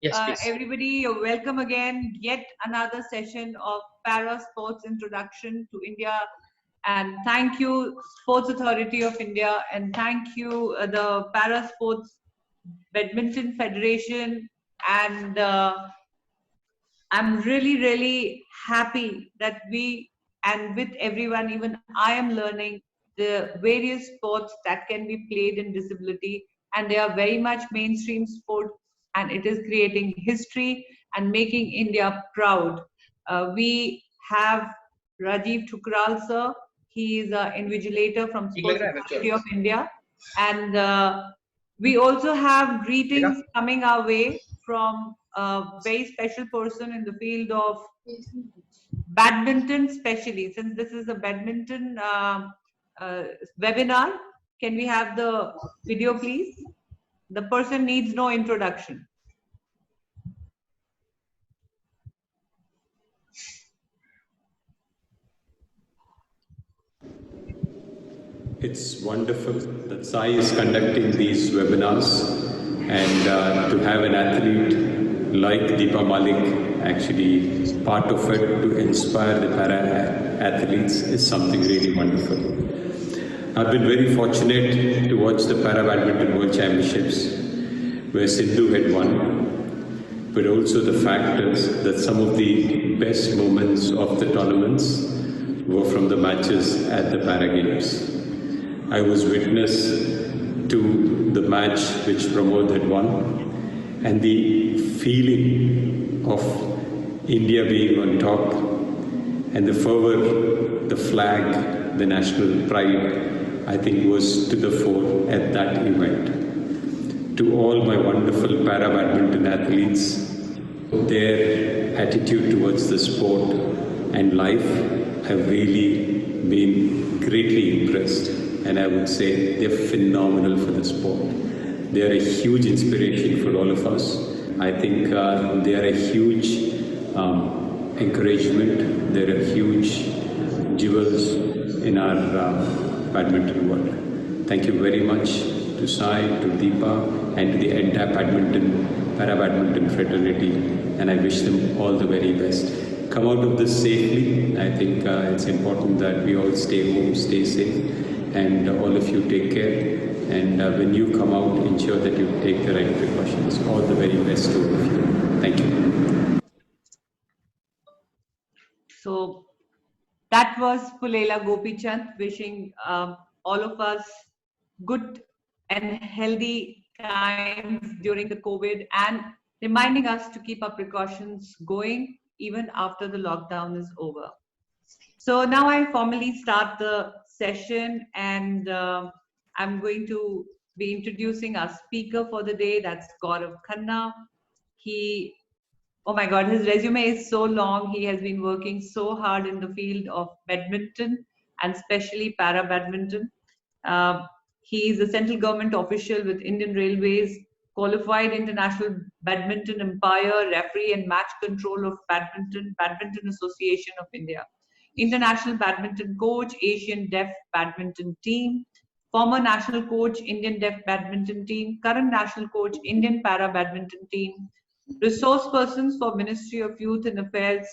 Yes, please. Everybody, you're welcome again. Yet another session of Para Sports Introduction to India. And thank you, Sports Authority of India, and thank you, the Para Sports Badminton Federation. And I'm really, really happy that we and with everyone, even I am learning the various sports that can be played in disability, and they are very much mainstream sport, and it is creating history and making India proud. We have Rajiv Thukral sir. He is an invigilator from Sports Authority of India, and we also have greetings coming our way from a very special person in the field of badminton, especially since this is a badminton webinar. Can we have the video, please? The person needs no introduction. It's wonderful that Sai is conducting these webinars, and to have an athlete like Deepa Malik actually part of it to inspire the para athletes is something really wonderful. I've been very fortunate to watch the Para Badminton World Championships where Sindhu had won, but also the fact is that some of the best moments of the tournaments were from the matches at the Para Games. I was witness to the match which Pramod had won, and the feeling of India being on top and the fervor, the flag, the national pride, I think was to the fore at that event. To all my wonderful para badminton athletes, their attitude towards the sport and life have really been greatly impressed, and I would say they're phenomenal for the sport. They are a huge inspiration for all of us. I think they are a huge encouragement. They're a huge jewels in our badminton world. Thank you very much to Sai, to Deepa, and to the entire para badminton fraternity, and I wish them all the very best. Come out of this safely. I think it's important that we all stay home, stay safe, and all of you take care. And when you come out, ensure that you take the right precautions. All the very best to all of you. Thank you. So that was Pulela Gopichand wishing all of us good and healthy times during the COVID and reminding us to keep our precautions going even after the lockdown is over. So now I formally start the session, and I'm going to be introducing our speaker for the day. That's Gaurav Khanna. Oh my God, his resume is so long. He has been working so hard in the field of badminton and especially para badminton. He is a central government official with Indian Railways, qualified international badminton umpire, referee and match control of Badminton Association of India, international badminton coach, Asian Deaf Badminton Team, former national coach, Indian Deaf Badminton Team, current national coach, Indian Para Badminton Team, resource persons for Ministry of Youth and Affairs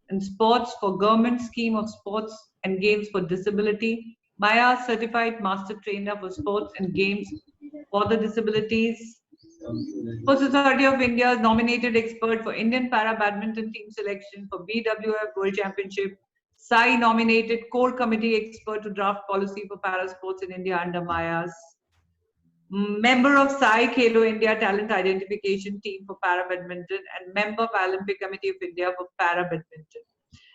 and Sports for Government Scheme of Sports and Games for Disability, Maya Certified Master Trainer for Sports and Games for the Disabilities, Sports Authority of India nominated expert for Indian Para Badminton Team selection for BWF World Championship, Sai nominated core committee expert to draft policy for para sports in India under Maya's, member of Sai Khelo India Talent Identification Team for Para Badminton, and member Paralympic Committee of India for Para Badminton.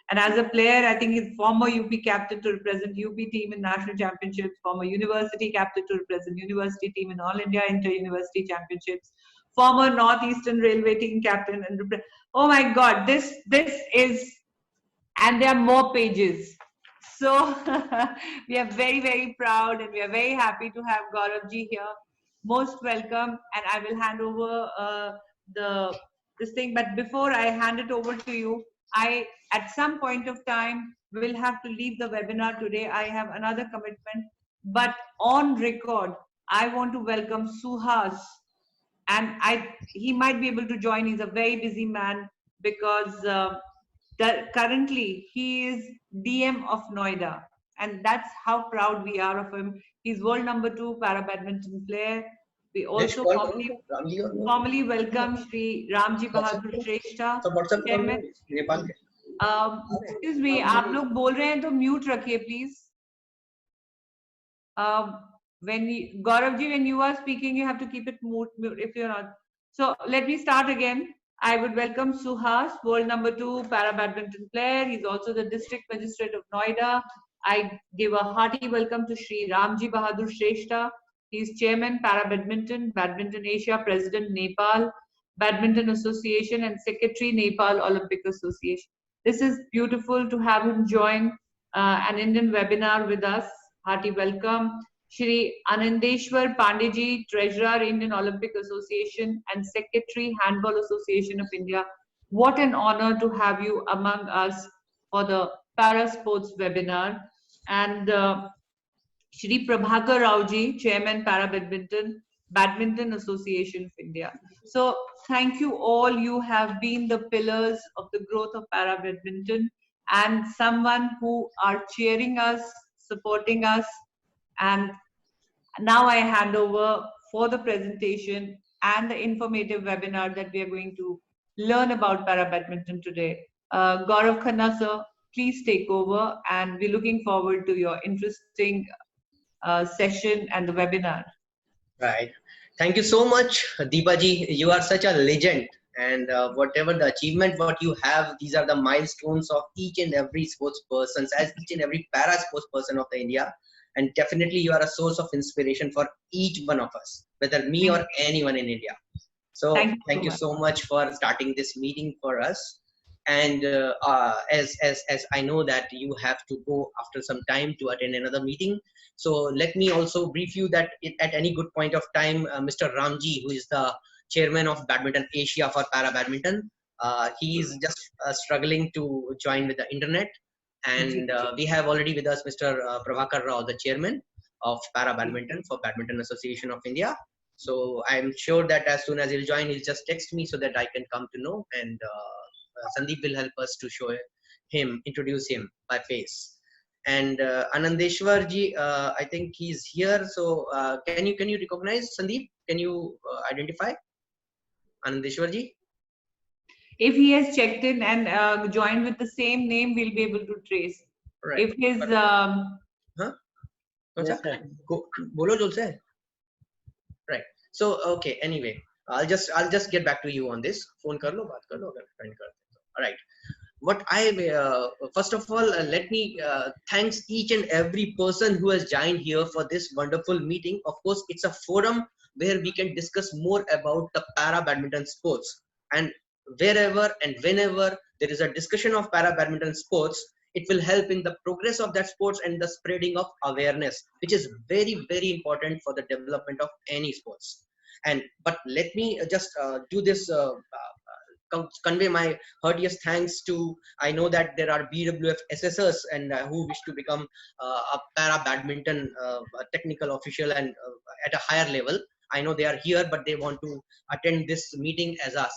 And as a player, I think he's former UP captain to represent UP team in national championships, former university captain to represent university team in All India Inter-University Championships, former Northeastern Railway team captain, and oh my God, this is, and there are more pages. So we are very, very proud, and we are very happy to have Gaurav ji here. Most welcome, and I will hand over this thing. But before I hand it over to you, I, at some point of time, will have to leave the webinar today. I have another commitment, but on record, I want to welcome Suhas and he might be able to join. He's a very busy man because currently he is DM of Noida, and that's how proud we are of him. He's world number 2 para badminton player. We also formally welcome Shri Ramji Bahadur Shrestha, chairman. Excuse me, आप लोग बोल रहे हैं तो mute रखिए please. Gaurav ji, when you are speaking, you have to keep it mute if you're not. So let me start again. I would welcome Suhas, world number 2 para badminton player. He's also the district magistrate of Noida. I give a hearty welcome to Shri Ramji Bahadur Shrestha. He's chairman para badminton, Badminton Asia, president Nepal Badminton Association, and secretary Nepal Olympic Association. This is beautiful to have him join an Indian webinar with us. Hearty welcome. Shri Anandeshwar Pandeyji, Treasurer, Indian Olympic Association and Secretary, Handball Association of India. What an honor to have you among us for the Para Sports webinar. And Shri Prabhakar Raoji, Chairman, Para Badminton, Badminton Association of India. So thank you all. You have been the pillars of the growth of Para Badminton and someone who are cheering us, supporting us. And now I hand over for the presentation and the informative webinar that we are going to learn about Para Badminton today. Gaurav Khanna sir, please take over, and we're looking forward to your interesting session and the webinar. Right. Thank you so much, Deepa ji. You are such a legend, and whatever the achievement what you have, these are the milestones of each and every sports person, as each and every para sports person of the India. And definitely you are a source of inspiration for each one of us, whether me or anyone in India. So thank you so much for starting this meeting for us. And as I know that you have to go after some time to attend another meeting, so let me also brief you that at any good point of time, Mr. Ramji, who is the chairman of Badminton Asia for Para Badminton, he is just struggling to join with the internet. And we have already with us Mr. Prabhakar Rao, the chairman of Para Badminton for Badminton Association of India. So I'm sure that as soon as he'll join, he'll just text me so that I can come to know, and Sandeep will help us to show him, introduce him by face. And Anandeshwar ji, I think he's here. So can you recognize Sandeep? Can you identify Anandeshwar ji? If he has checked in and joined with the same name, we'll be able to trace. Right. If his right. So okay. Anyway, I'll just get back to you on this. Phone kar lo, baat kar lo, agar friend kar de. All right. What I first of all, let me thanks each and every person who has joined here for this wonderful meeting. Of course, it's a forum where we can discuss more about the para badminton sports, and wherever and whenever there is a discussion of para badminton sports, it will help in the progress of that sports and the spreading of awareness, which is very, very important for the development of any sports. And but let me just do this, convey my heartiest thanks to, I know that there are BWF SSers and who wish to become a para badminton technical official and at a higher level. I know they are here, but they want to attend this meeting as a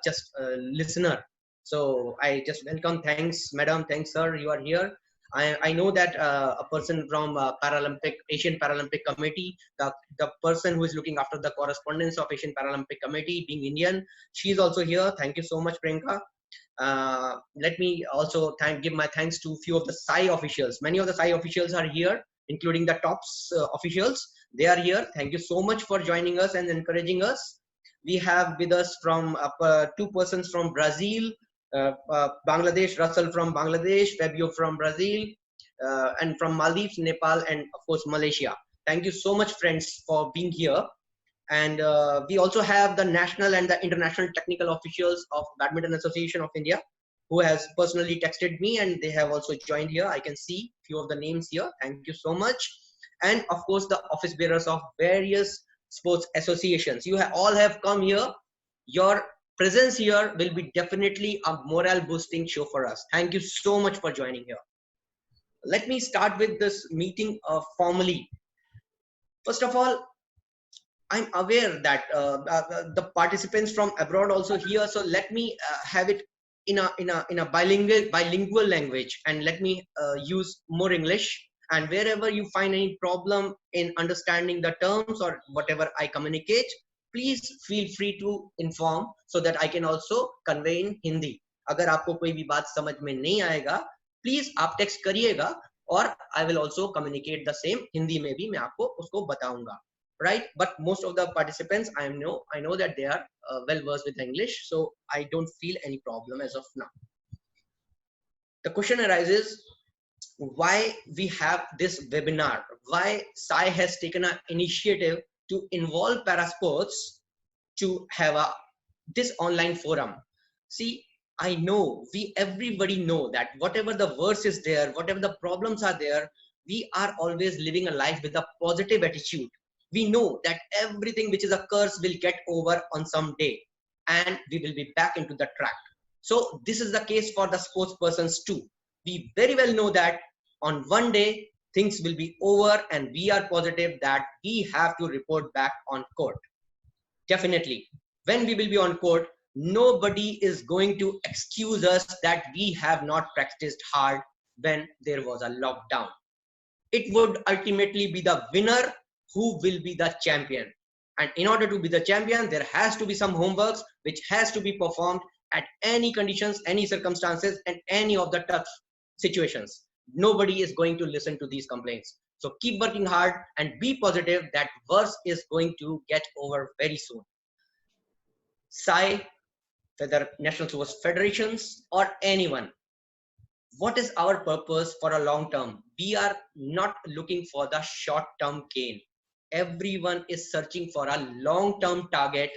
just listener. So I just welcome. Thanks, madam. Thanks, sir. You are here. I know that a person from Paralympic, Asian Paralympic Committee, the person who is looking after the correspondence of Asian Paralympic Committee, being Indian, she is also here. Thank you so much, Priyanka. Let me also give my thanks to few of the SAI officials. Many of the SAI officials are here, including the TOPS officials. They are here. Thank you so much for joining us and encouraging us. We have with us from two persons from Brazil, Bangladesh, Russell from Bangladesh, Fabio from Brazil, and from Maldives, Nepal, and of course Malaysia. Thank you so much, friends, for being here. And we also have the national and the international technical officials of Badminton Association of India, who has personally texted me, and they have also joined here. I can see few of the names here. Thank you so much. And of course, the office bearers of various sports associations. You all have come here. Your presence here will be definitely a morale boosting show for us. Thank you so much for joining here. Let me start with this meeting formally. First of all, I'm aware that the participants from abroad also here. So let me have it in a bilingual language, and let me use more English. And wherever you find any problem in understanding the terms or whatever I communicate, please feel free to inform so that I can also convey in Hindi. अगर आपको कोई भी बात समझ में नहीं आएगा, please आप टेक्स्ट करिएगा, और I will also communicate the same Hindi में भी मैं आपको उसको बताऊंगा. Right, but most of the participants I know that they are well versed with English, so I don't feel any problem as of now. The question arises, why we have this webinar, why Sai has taken an initiative to involve parasports to have this online forum. See, I know everybody know that whatever the verse is there, whatever the problems are there, we are always living a life with a positive attitude. We know that everything which is a curse will get over on some day, and we will be back into the track. So this is the case for the sports persons too. We very well know that on one day things will be over, and we are positive that we have to report back on court. Definitely, when we will be on court, nobody is going to excuse us that we have not practiced hard when there was a lockdown. It would ultimately be the winner who will be the champion. And in order to be the champion, there has to be some homeworks which has to be performed at any conditions, any circumstances, and any of the tough situations. Nobody is going to listen to these complaints. So keep working hard and be positive that worse is going to get over very soon. Sai, whether National Sports Federations or anyone, what is our purpose for a long term? We are not looking for the short term gain. Everyone is searching for a long term target,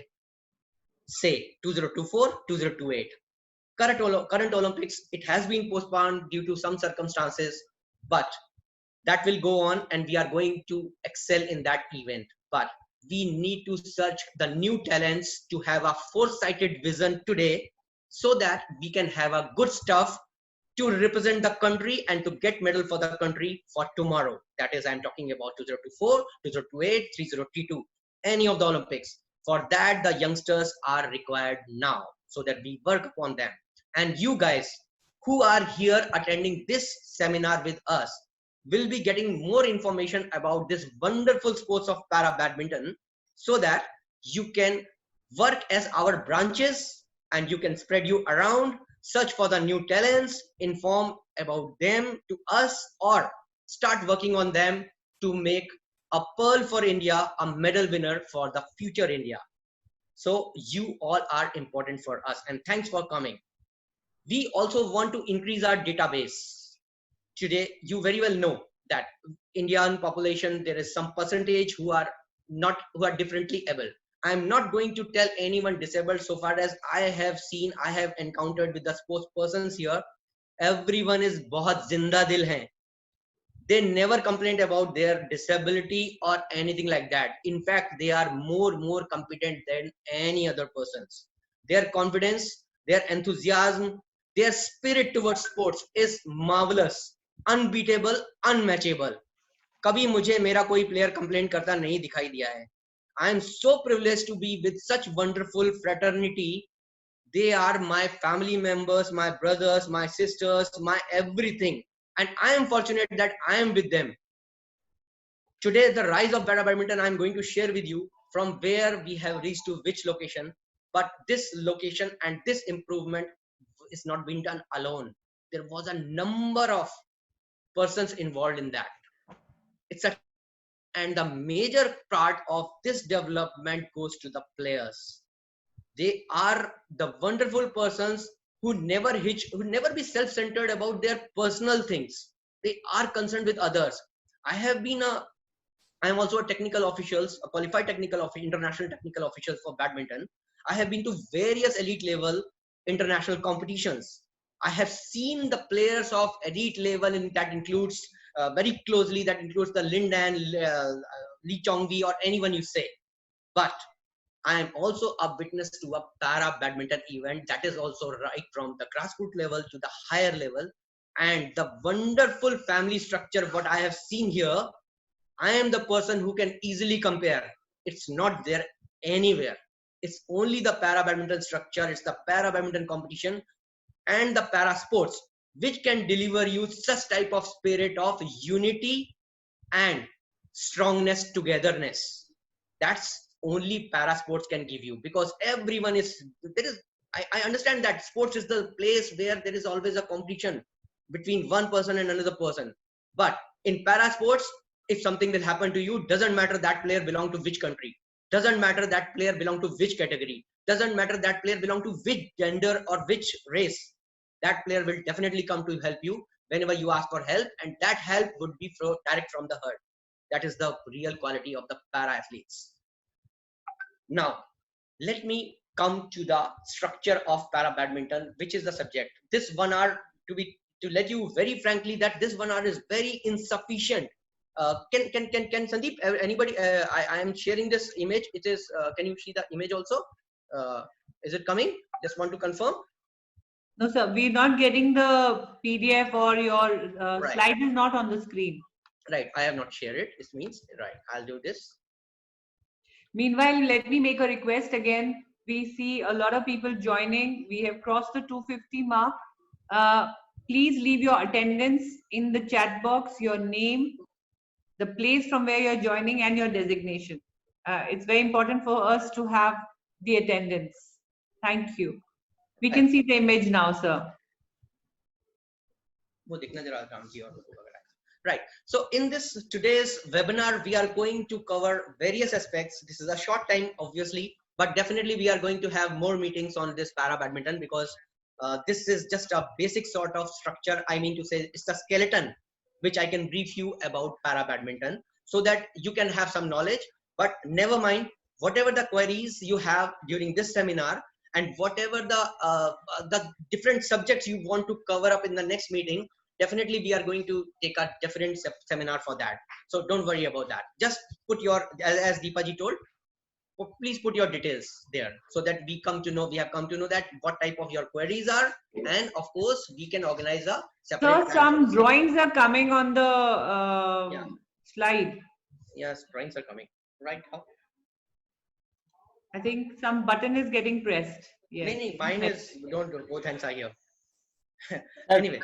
say 2024, 2028. Current Olympics, it has been postponed due to some circumstances, but that will go on, and we are going to excel in that event. But we need to search the new talents to have a foresighted vision today, so that we can have a good stuff to represent the country and to get medal for the country for tomorrow. That is, I'm talking about 2024, 2028, 3032, any of the Olympics. For that, the youngsters are required now, so that we work upon them. And you guys who are here attending this seminar with us will be getting more information about this wonderful sports of para badminton, so that you can work as our branches and you can spread you around, search for the new talents, inform about them to us, or start working on them to make a pearl for India, a medal winner for the future India. So you all are important for us, and thanks for coming. We also want to increase our database. Today, you very well know that Indian population, there is some percentage who are differently able. I'm not going to tell anyone disabled. So far as I have seen, I have encountered with the sports persons here, everyone is बहुत जिंदा दिल हैं. They never complained about their disability or anything like that. In fact, they are more competent than any other persons. Their confidence, their enthusiasm, their spirit towards sports is marvelous, unbeatable, unmatchable. कभी मुझे मेरा कोई player complain करता नहीं दिखाई दिया है. I am so privileged to be with such wonderful fraternity. They are my family members, my brothers, my sisters, my everything. And I am fortunate that I am with them. Today, the rise of Para Badminton, I am going to share with you from where we have reached to which location. But this location and this improvement is not being done alone. There was a number of persons involved in that. And the major part of this development goes to the players. They are the wonderful persons who never be self-centered about their personal things. They are concerned with others. I am also a technical official, a qualified technical international technical official for badminton. I have been to various elite level international competitions. I have seen the players of elite level, and that includes very closely, that includes the Lindan, Lee Chongvi, or anyone you say. But I am also a witness to a para badminton event that is also right from the grassroots level to the higher level. And the wonderful family structure, what I have seen here, I am the person who can easily compare. It's not there anywhere. It's only the para badminton structure, it's the para badminton competition and the para sports which can deliver you such type of spirit of unity and strongness, togetherness. That's only para sports can give you, because everyone is there is I understand that sports is the place where there is always a competition between one person and another person. But in para sports, if something will happen to you, doesn't matter that player belong to which country, doesn't matter that player belong to which category, doesn't matter that player belong to which gender or which race, that player will definitely come to help you whenever you ask for help, and that help would be direct from the heart. That is the real quality of the para athletes. Now, let me come to the structure of para badminton, which is the subject. This 1 hour, to let you very frankly that this 1 hour is very insufficient. Can Sandeep, anybody? I am sharing this image. It is. Can you see the image also? Is it coming? Just want to confirm. No, sir, we're not getting the PDF, or your Right. slide is not on the screen. Right, I have not shared it. It means, right, I'll do this. Meanwhile, let me make a request again. We see a lot of people joining. We have crossed the 250 mark. Please leave your attendance in the chat box, your name, the place from where you're joining, and your designation. It's very important for us to have the attendance. Thank you. We can see the image now, sir. Right. So in this today's webinar, we are going to cover various aspects. This is a short time, obviously, but definitely we are going to have more meetings on this para badminton, because this is just a basic sort of structure. I mean to say, it's a skeleton which I can brief you about para badminton so that you can have some knowledge. But never mind, whatever the queries you have during this seminar, and whatever the different subjects you want to cover up in the next meeting, definitely we are going to take a different seminar for that. So don't worry about that. Just put your, as Deepaji told, please put your details there so that we have come to know that what type of your queries are, and of course we can organize a separate. So some drawings are coming on the slide. Yes, drawings are coming. Right. How? I think some button is getting pressed. Yes. No, mine is, don't, both hands are here. Anyway,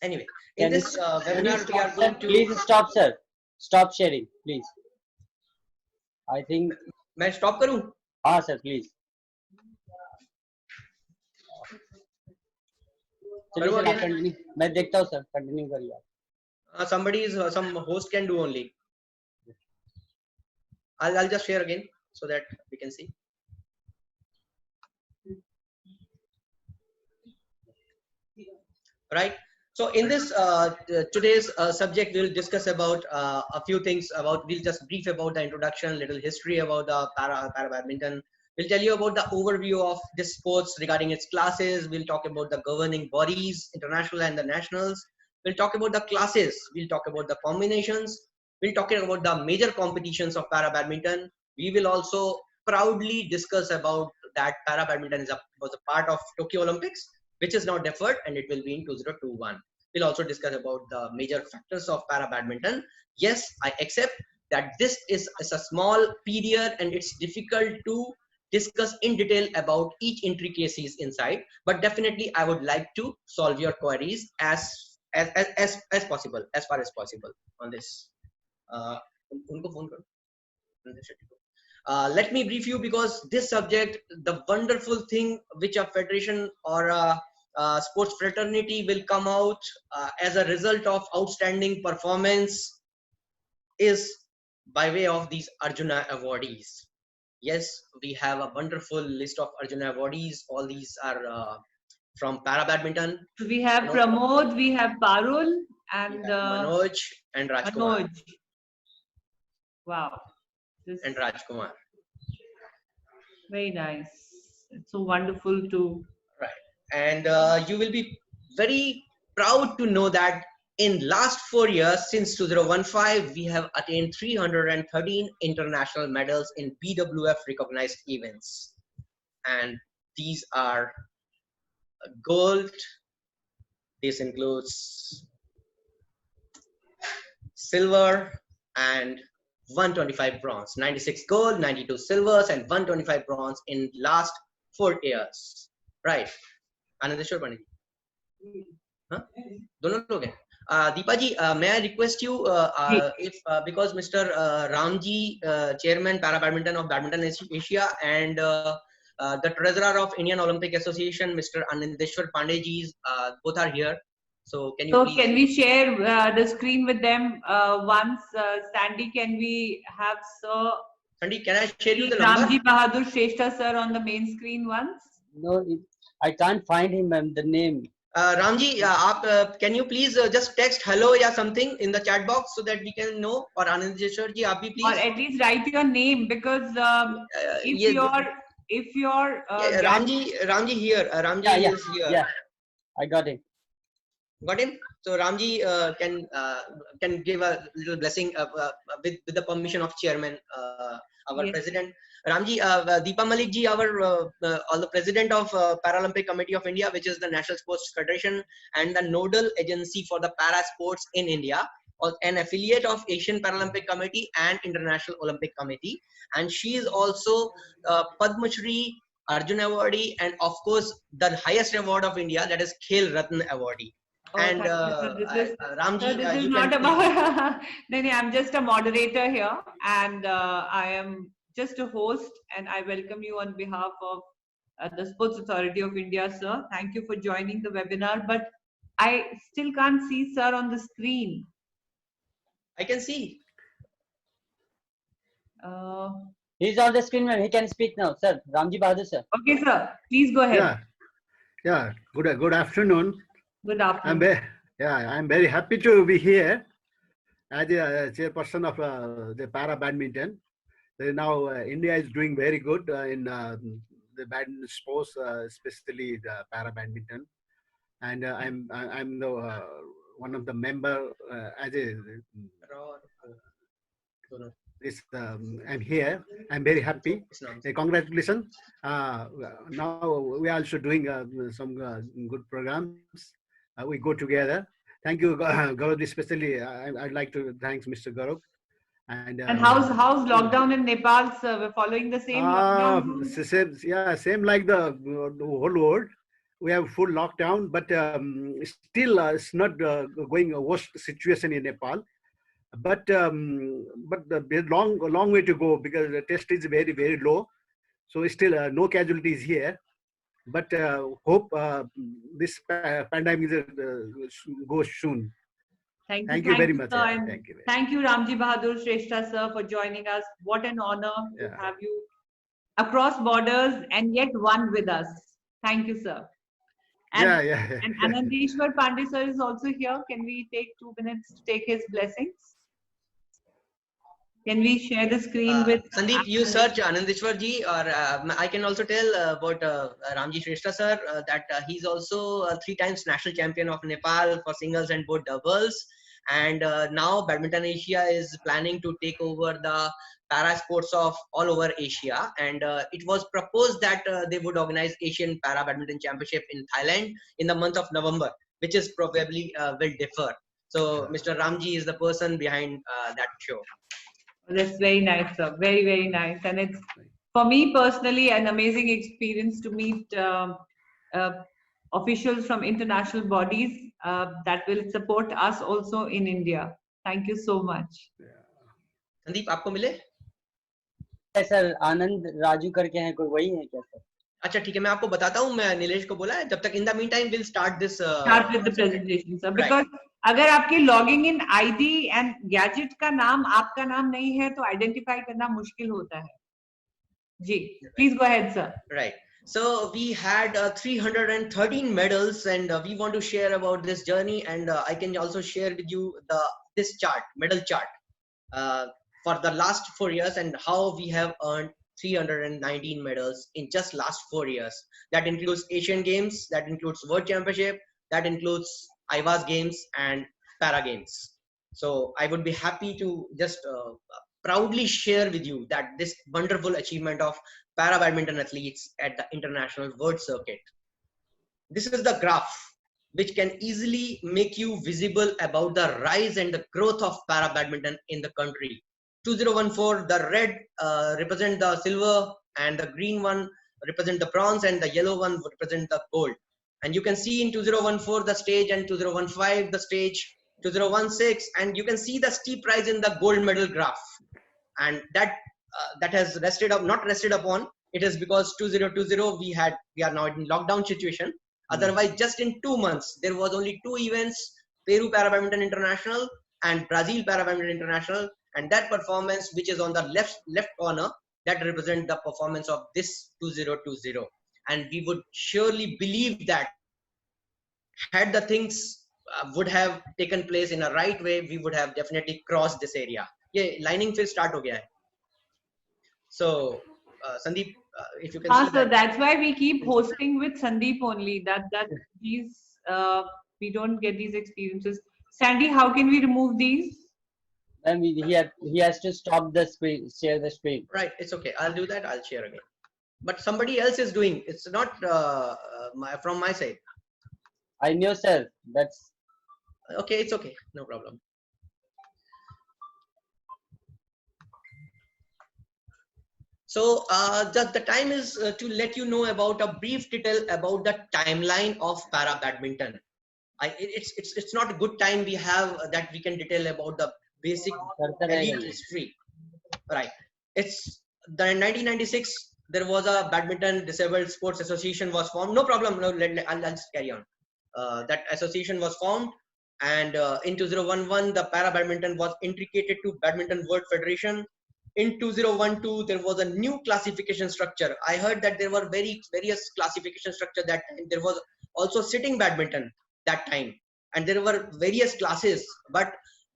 in this webinar we are going to. Please stop, sir. Stop sharing, please. I think. मैं stop करूं? हाँ sir, please. चलिए sir, आप continue. मैं देखता हूँ sir, continue करिए आप. Somebody is some host can do only. I'll just share again so that we can see. Right. So in this today's subject, we'll discuss about a few things we'll just brief about the introduction, little history about the para badminton. We'll tell you about the overview of this sports regarding its classes. We'll talk about the governing bodies, international and the nationals. We'll talk about the classes. We'll talk about the combinations. We'll talk about the major competitions of para badminton. We will also proudly discuss about that para badminton was a part of Tokyo Olympics, which is now deferred, and it will be in 2021. We'll also discuss about the major factors of para badminton. Yes, I accept that this is a small period and it's difficult to discuss in detail about each intricacies inside, but definitely I would like to solve your queries as possible, as far as possible on this. Let me brief you, because this subject, the wonderful thing which a federation or a sports fraternity will come out as a result of outstanding performance is by way of these Arjuna awardees. Yes, we have a wonderful list of Arjuna awardees. All these are from para badminton. So we have Pramod, we have Parul, and Manoj and Rajkumar. Manoj. Wow. And Rajkumar. Very nice. It's so wonderful to. Right. And you will be very proud to know that in last 4 years, since 2015, we have attained 313 international medals in BWF recognized events. And these are gold. This includes silver and 125 bronze, 96 gold, 92 silvers, and 125 bronze in last 4 years. Right. Anandeshwar Pandit. Huh? दोनों लोग हैं. Deepa ji, may I request you if because Mr. Ramji, Chairman Para Badminton of Badminton Asia, and the Treasurer of Indian Olympic Association, Mr. Anandeshwar Pandey ji, both are here. So can you So please? can we share the screen with them once? Sandy, can we have Sir Sandy, can I share you the number? Ramji Bahadur Shrestha sir on the main screen once? No, I can't find him, ma'am, the name. Ramji, can you please just text hello or something in the chat box so that we can know? Or Anandeshwar ji, aap bhi please. Or at least write your name, because if your Ramji here. Ramji is here. Yeah, I got it. Got him. So Ramji can give a little blessing with the permission of Chairman, our Yes. President. Ramji, Deepa Malik ji, our the President of Paralympic Committee of India, which is the National Sports Federation and the nodal agency for the para sports in India, or an affiliate of Asian Paralympic Committee and International Olympic Committee, and she is also Padma Shri, Arjun Awardee, and of course the highest award of India, that is Khel Ratna Awardee. Oh, And Ramji, Ramji, this is you not can about. No, I'm just a moderator here, and I am just a host, and I welcome you on behalf of the Sports Authority of India, sir. Thank you for joining the webinar, but I still can't see sir on the screen. I can see. He's on the screen, ma'am. He can speak now, sir. Ramji Bahadur, sir. Okay, sir. Please go ahead. Yeah. Good afternoon. Good afternoon. I'm very happy to be here as a chairperson of the Para Badminton. Now India is doing very good in the badminton sports, especially the Para Badminton, and I'm the one of the member as a this. I'm here. I'm very happy. Congratulations. Now we are also doing some good programs. We go together. Thank you, Gaurav. Especially, I'd like to thank Mr. Gaurav. And how's lockdown in Nepal, sir? We're following the same lockdown rules? Same like the whole world. We have full lockdown, but still it's not going a worst situation in Nepal. But a long way to go because the test is very, very low. So still no casualties here. But hope this pandemic goes soon. Thank you very much. Sir, thank you, Ramji Bahadur Shrestha, sir, for joining us. What an honor to have you across borders and yet one with us. Thank you, sir. And, and Anandeshwar Pandey, sir, is also here. Can we take 2 minutes to take his blessings? Can we share the screen with Sandeep? You search Anandeshwar ji, or I can also tell about Ramji Shrestha sir that he's also 3 times national champion of Nepal for singles and both doubles. And now Badminton Asia is planning to take over the para sports of all over Asia. And it was proposed that they would organize Asian Para Badminton Championship in Thailand in the month of November, which is probably will differ. So Mr. Ramji is the person behind that show. That's very nice, sir. Very, very nice. And it's, for me personally, an amazing experience to meet officials from international bodies that will support us also in India. Thank you so much. Sandeep, आपको मिले? Sir आनंद राजू करके हैं, कोई वही है क्या sir? अच्छा ठीक है, मैं आपको बताता हूँ. मैं नीलेश को बोला है. जब तक in the meantime we'll start this. Start with the presentation, sir. Because अगर आपके logging in ID and gadget का नाम आपका नाम नहीं है तो आइडेंटिफाई करना मुश्किल होता है. जी, please go ahead sir. Right. So we had 313 medals, and we want to share about this journey. And I can also share with you this chart, medal chart, for the last 4 years, and how we have earned 319 medals in just last 4 years. That includes Asian Games, that includes World Championship, that includes IVAS Games and Para Games. So I would be happy to just proudly share with you that this wonderful achievement of para badminton athletes at the international world circuit. This is the graph which can easily make you visible about the rise and the growth of para badminton in the country. 2014, the red represent the silver, and the green one represent the bronze, and the yellow one would represent the gold. And you can see in 2014 the stage, and 2015 the stage, 2016, and you can see the steep rise in the gold medal graph. And that has not rested upon. It is because 2020 we are now in lockdown situation. Otherwise, just in 2 months, there was only 2 events: Peru Para Badminton International and Brazil Para Badminton International. And that performance, which is on the left corner, that represents the performance of this 2020. And we would surely believe that had the things would have taken place in a right way, we would have definitely crossed this area. Yeah, lining फिर start हो गया है. So Sandeep, if you can see so that. that's why we keep hosting with Sandeep only, that these we don't get these experiences. Sandy, how can we remove these? Then he has to stop the screen, share the screen. Right, it's okay. I'll do that. I'll share again. But somebody else is doing. It's not from my side. I know, sir. That's okay. It's okay. No problem. So the time is to let you know about a brief detail about the timeline of para badminton. It's not a good time we have that we can detail about the basic elite history. Right. It's the 1996. There was a Badminton Disabled Sports Association was formed. No problem. No, I'll just carry on. That association was formed, and in 2011 the Para Badminton was integrated to Badminton World Federation. In 2012 there was a new classification structure. I heard that there were various classification structure that time. There was also sitting badminton that time, and there were various classes, but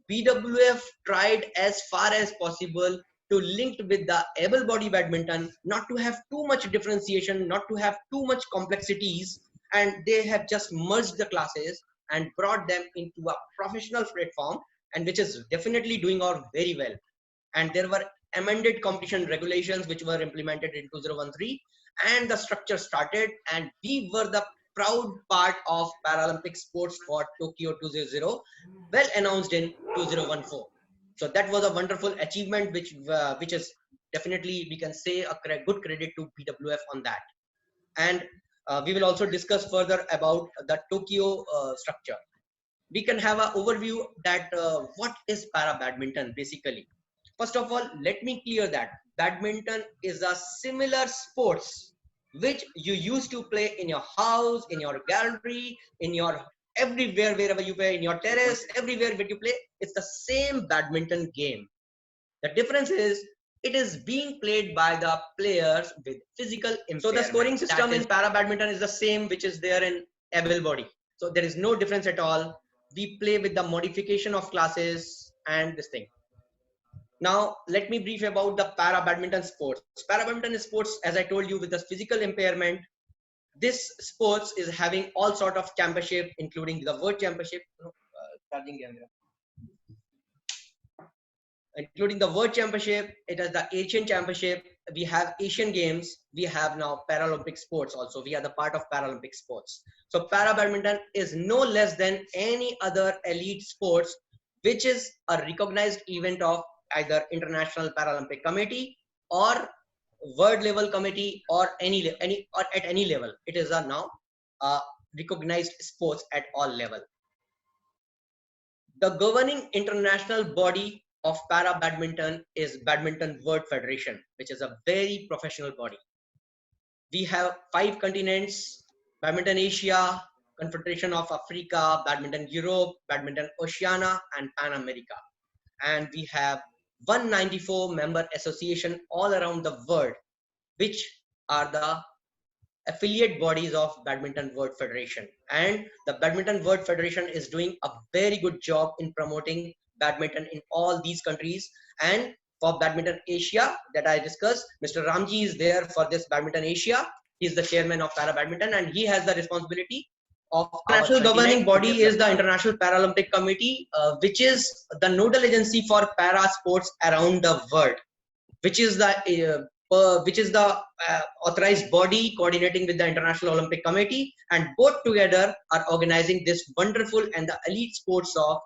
BWF tried as far as possible to link with the able body badminton, not to have too much differentiation, not to have too much complexities, and they have just merged the classes and brought them into a professional platform, and which is definitely doing out very well. And there were amended competition regulations which were implemented in 2013, and the structure started, and we were the proud part of Paralympic sports for Tokyo 2020, well announced in 2014. So that was a wonderful achievement, which is definitely, we can say, a good credit to BWF on that. And we will also discuss further about the Tokyo structure. We can have an overview that what is para badminton basically. First of all, let me clear that badminton is a similar sports which you used to play in your house, in your gallery, in your everywhere, wherever you play, in your terrace, everywhere where you play. It's the same badminton game. The difference is it is being played by the players with physical impairment. So the scoring system in para badminton is the same which is there in able body. So there is no difference at all. We play with the modification of classes and this thing. Now, let me brief about the para badminton sports. Para badminton sports, as I told you, with the physical impairment, this sports is having all sort of championship, including the world championship, including the world championship. It is the Asian championship. We have Asian games. We have now Paralympic sports also. We are the part of Paralympic sports. So para badminton is no less than any other elite sports, which is a recognized event of either International Paralympic Committee or world level committee or or at any level. It is a now recognized sports at all level. The governing international body of para badminton is Badminton World Federation, which is a very professional body. We have 5 continents: Badminton Asia, Confederation of Africa, Badminton Europe, Badminton Oceania, and Pan America. And we have 194 member association all around the world, which are the affiliate bodies of Badminton World Federation. And the Badminton World Federation is doing a very good job in promoting badminton in all these countries. And for Badminton Asia that I discussed, Mr. Ramji is there for this Badminton Asia. He is the chairman of Para Badminton, and he has the responsibility of national governing body is the International Paralympic Committee, which is the nodal agency for para sports around the world, which is the authorized body coordinating with the International Olympic Committee, and both together are organizing this wonderful and the elite sports of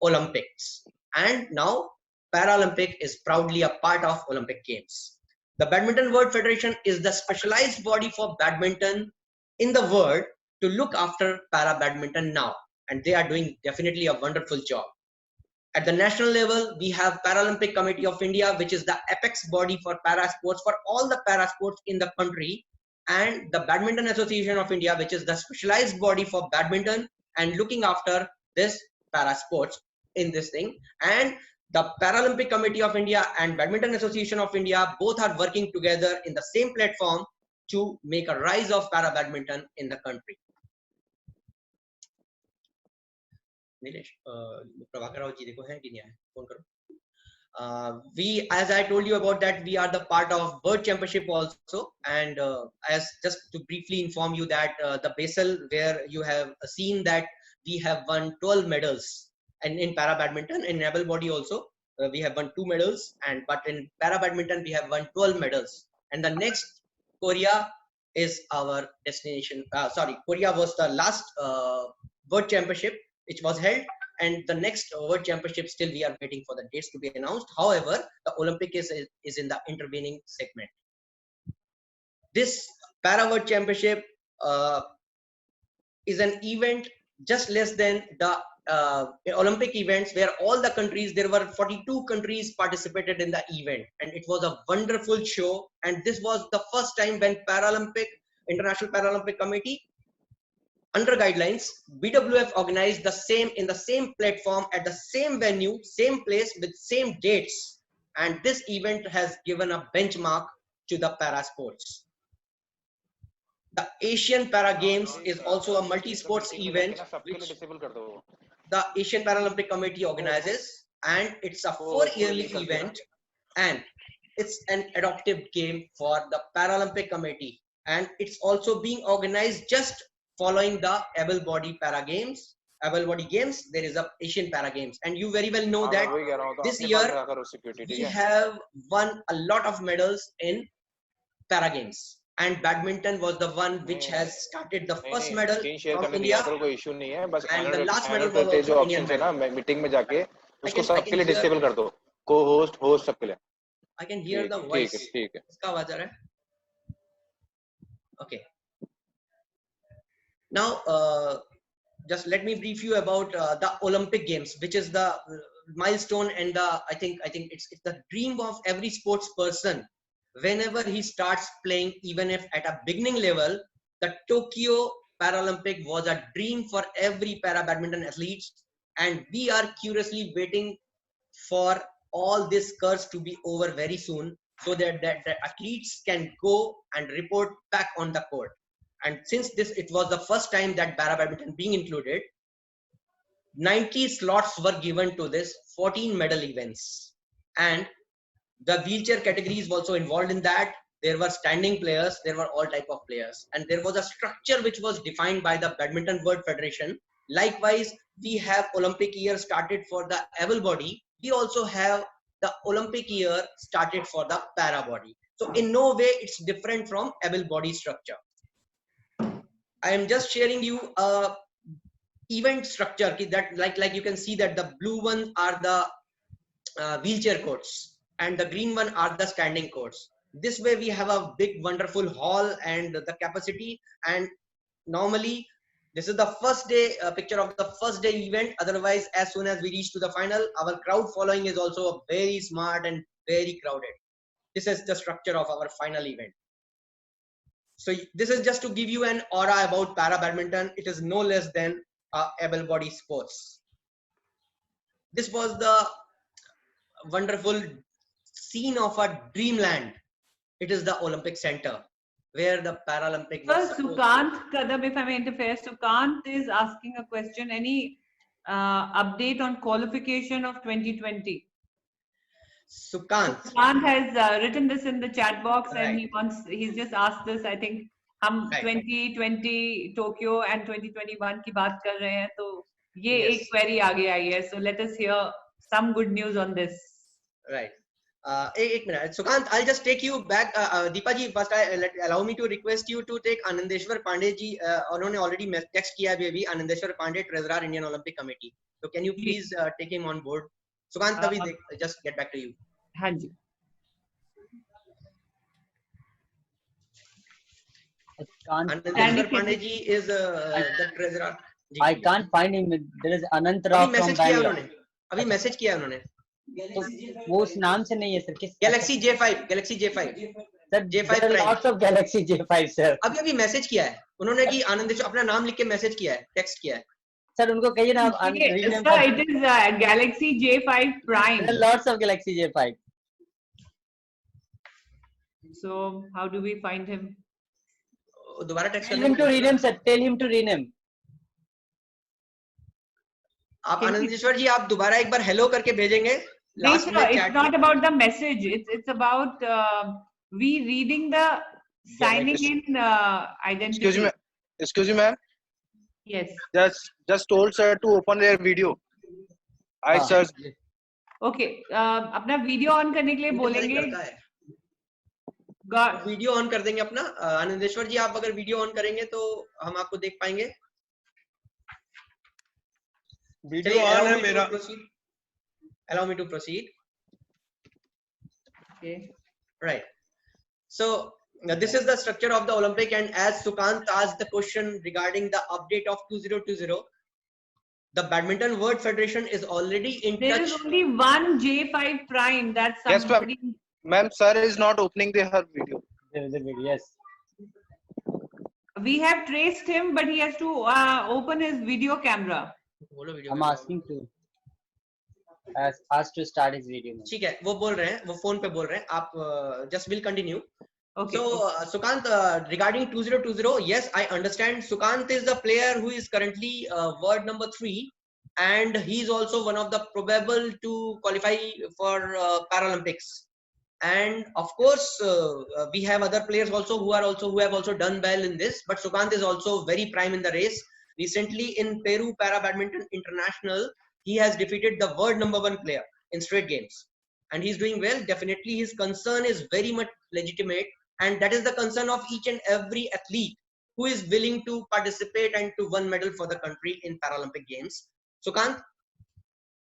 Olympics. And now Paralympic is proudly a part of Olympic Games. The Badminton World Federation is the specialized body for badminton in the world to look after para badminton now, and they are doing definitely a wonderful job. At the national level, we have Paralympic Committee of India, which is the apex body for para sports for all the para sports in the country, and the Badminton Association of India, which is the specialized body for badminton and looking after this para sports in this thing. And the Paralympic Committee of India and Badminton Association of India both are working together in the same platform to make a rise of para badminton in the country. Nilesh, Prabhakar Rao ji dekho hai ki nahi hai? Phone karo. We, as I told you about that, we are the part of World Championship also, and as just to briefly inform you that the Basel, where you have seen that we have won 12 medals, and in para badminton, in able body also we have won 2 medals, and but in para badminton we have won 12 medals, and the next Korea is our destination. Korea was the last World Championship which was held, and the next World Championship still we are waiting for the dates to be announced. However, the Olympic is in the intervening segment. This Para World Championship is an event just less than the Olympic events, where all the countries, there were 42 countries participated in the event, and it was a wonderful show. And this was the first time when International Paralympic Committee, under guidelines, BWF organized the same in the same platform at the same venue, same place with same dates, and this event has given a benchmark to the para sports. The Asian Para Games is also a multi-sports event which the Asian Paralympic Committee organizes, and it's a 4-yearly event, and it's an adoptive game for the Paralympic Committee, and it's also being organized just following the able body para games. Able body games, there is a Asian Para Games, and you very well know that this year we have won a lot of medals in para games, and badminton was the one which has started the first medal from India, and the last medal was also Indian medal. Meeting में जाके उसको सबके लिए disable कर दो, को host सबके लिए. I can hear the voice. ठीक है. इसका आवाज आ रहा है? Okay. Now, just let me brief you about the Olympic Games, which is the milestone and the I think it's the dream of every sports person. Whenever he starts playing, even if at a beginning level, the Tokyo Paralympic was a dream for every para badminton athletes, and we are curiously waiting for all these curves to be over very soon, so that the athletes can go and report back on the court. And since it was the first time that para badminton being included, 90 slots were given to this 14 medal events, and the wheelchair category is also involved in that. There were standing players, there were all type of players, and there was a structure which was defined by the Badminton World Federation. Likewise, we have Olympic year started for the able body. We also have the Olympic year started for the para body. So in no way it's different from able body structure. I am just sharing you a event structure that like you can see that the blue one are the wheelchair courts, and the green one are the standing courts. This way we have a big wonderful hall and the capacity, and normally this is the first day picture of the first day event. Otherwise, as soon as we reach to the final, our crowd following is also very smart and very crowded. This is the structure of our final event. So this is just to give you an aura about para badminton. It is no less than able body sports. This was the wonderful scene of a dreamland. It is the Olympic Center, where the Paralympic was. Sukant Kadam, if I may interfere, Sukant is asking a question. Any update on qualification of 2020? Sukant has written this in the chat box, right. And he's just asked this. I think हम 2020 Tokyo and 2021 की बात कर रहे हैं, तो ये एक query आगे आई है. So let us hear some good news on this. Right. एक minute, Sukant, I'll just take you back. Deepa ji, first allow me to request you to take Anandeshwar Pandey ji. उन्होंने already text किया है अभी. Anandeshwar Pandey, Treasurer, Indian Olympic Committee. So can you please take him on board? Sukant, just get back to you. हाँ जी. I can't. Anandeshwar Pandey ji is the treasurer. I can't find him. There is Anant अभी Rao from message किया Bangalore. उन्होंने. अभी message किया उन्होंने. तो वो उस नाम से नहीं है सर. किस Galaxy J5. Sir J5 there are Prime. lots of Galaxy J5 sir. अभी मैसेज किया है उन्होंने कि आनंदेश्वर अपना नाम लिख के मैसेज किया है, टेक्स्ट किया है. सर उनको कहिए ना आप Sir, it is Galaxy J5 Prime. There are lots of Galaxy J5. So how do we find him? दोबारा text Tell him to rename sir. Tell him to rename. आप आनंदेश्वर जी आप दोबारा एक बार हेलो करके भेजेंगे. Later, it's not about the message. It's about we reading the signing in identity. Excuse me, ma'am. Yes. Just told sir to open their video. I searched. Okay. अपना video on करने के लिए बोलेंगे. Video on कर देंगे अपना. आनंदेश्वर जी आप अगर वीडियो ऑन करेंगे तो हम आपको देख पाएंगे. वीडियो ऑन है मेरा. Allow me to proceed. Okay. Right. So this is the structure of the Olympic, and as Sukant asked the question regarding the update of 2020, the Badminton World Federation is already in touch. There is only one J5 Prime. That's somebody. Yes, ma'am. Sir is not opening her video. There is a video. Yes. We have traced him, but he has to open his video camera. I'm asking to. Asked to start his video. ठीक है, वो बोल रहे हैं, वो phone पे बोल रहे हैं. आप just will continue. Okay. So Sukant, regarding 2020, yes, I understand. Sukant is the player who is currently world number 3, and he is also one of the probable to qualify for Paralympics. And of course, we have other players also who have also done well in this. But Sukant is also very prime in the race. Recently in Peru Para Badminton International, he has defeated the world number 1 player in straight games, and he's doing well. Definitely his concern is very much legitimate, and that is the concern of each and every athlete who is willing to participate and to win medal for the country in Paralympic Games. So Kant,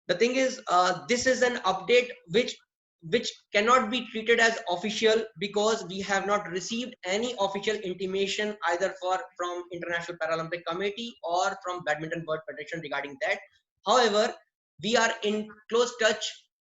the thing is, this is an update which cannot be treated as official, because we have not received any official intimation either from International Paralympic Committee or from Badminton World Federation regarding that. However, we are in close touch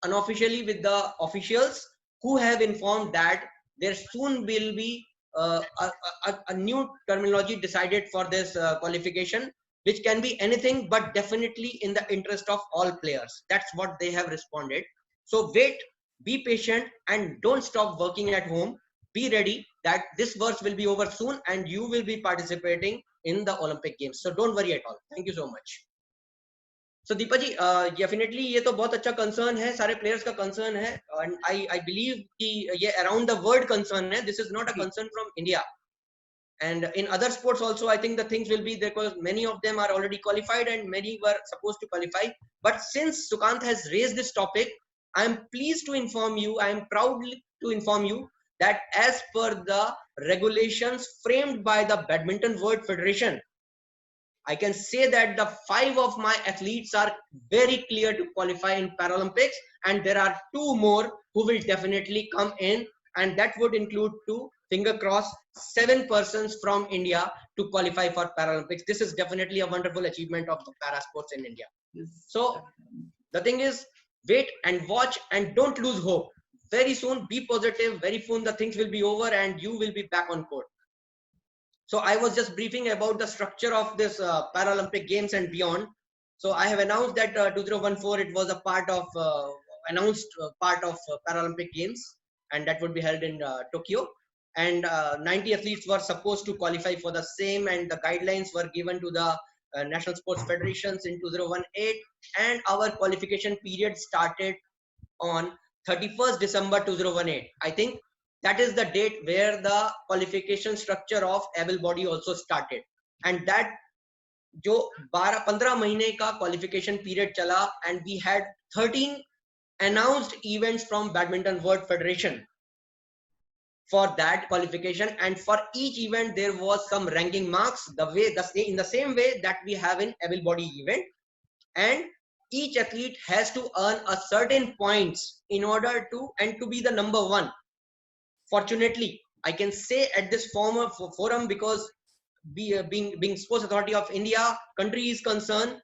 unofficially with the officials who have informed that there soon will be a new terminology decided for this qualification, which can be anything but definitely in the interest of all players. That's what they have responded. So wait, be patient, and don't stop working at home. Be ready that this verse will be over soon and you will be participating in the Olympic Games. So don't worry at all. Thank you so much. So Deepa ji, definitely ये तो बहुत अच्छा concern है, सारे players का concern है, and I believe कि ये अराउंड द वर्ल्ड कंसर्न है. This is not a concern from India, and in other sports also I think the things will be there, because many of them are already qualified and many were supposed to qualify. But since Sukant has raised this topic, I am pleased to inform you, I am proud to inform you that as per the regulations framed by the Badminton World Federation, I can say that the 5 of my athletes are very clear to qualify in Paralympics, and there are 2 more who will definitely come in, and that would include 2, finger cross, 7 persons from India to qualify for Paralympics. This is definitely a wonderful achievement of the para sports in India. So the thing is, wait and watch and don't lose hope. Very soon, be positive. Very soon the things will be over and you will be back on court. So I was just briefing about the structure of this Paralympic Games and beyond. So I have announced that 2014 it was a part of part of Paralympic Games, and that would be held in Tokyo. And 90 athletes were supposed to qualify for the same, and the guidelines were given to the National Sports Federations in 2018, and our qualification period started on 31st December 2018. I think that is the date where the qualification structure of able body also started, and that जो 12-15 महीने का qualification period चला, and we had 13 announced events from Badminton World Federation for that qualification, and for each event there was some ranking marks, in the same way that we have in able body event. And each athlete has to earn a certain points in order to be the number one. Fortunately, I can say at this forum, because being Sports Authority of India country is concerned,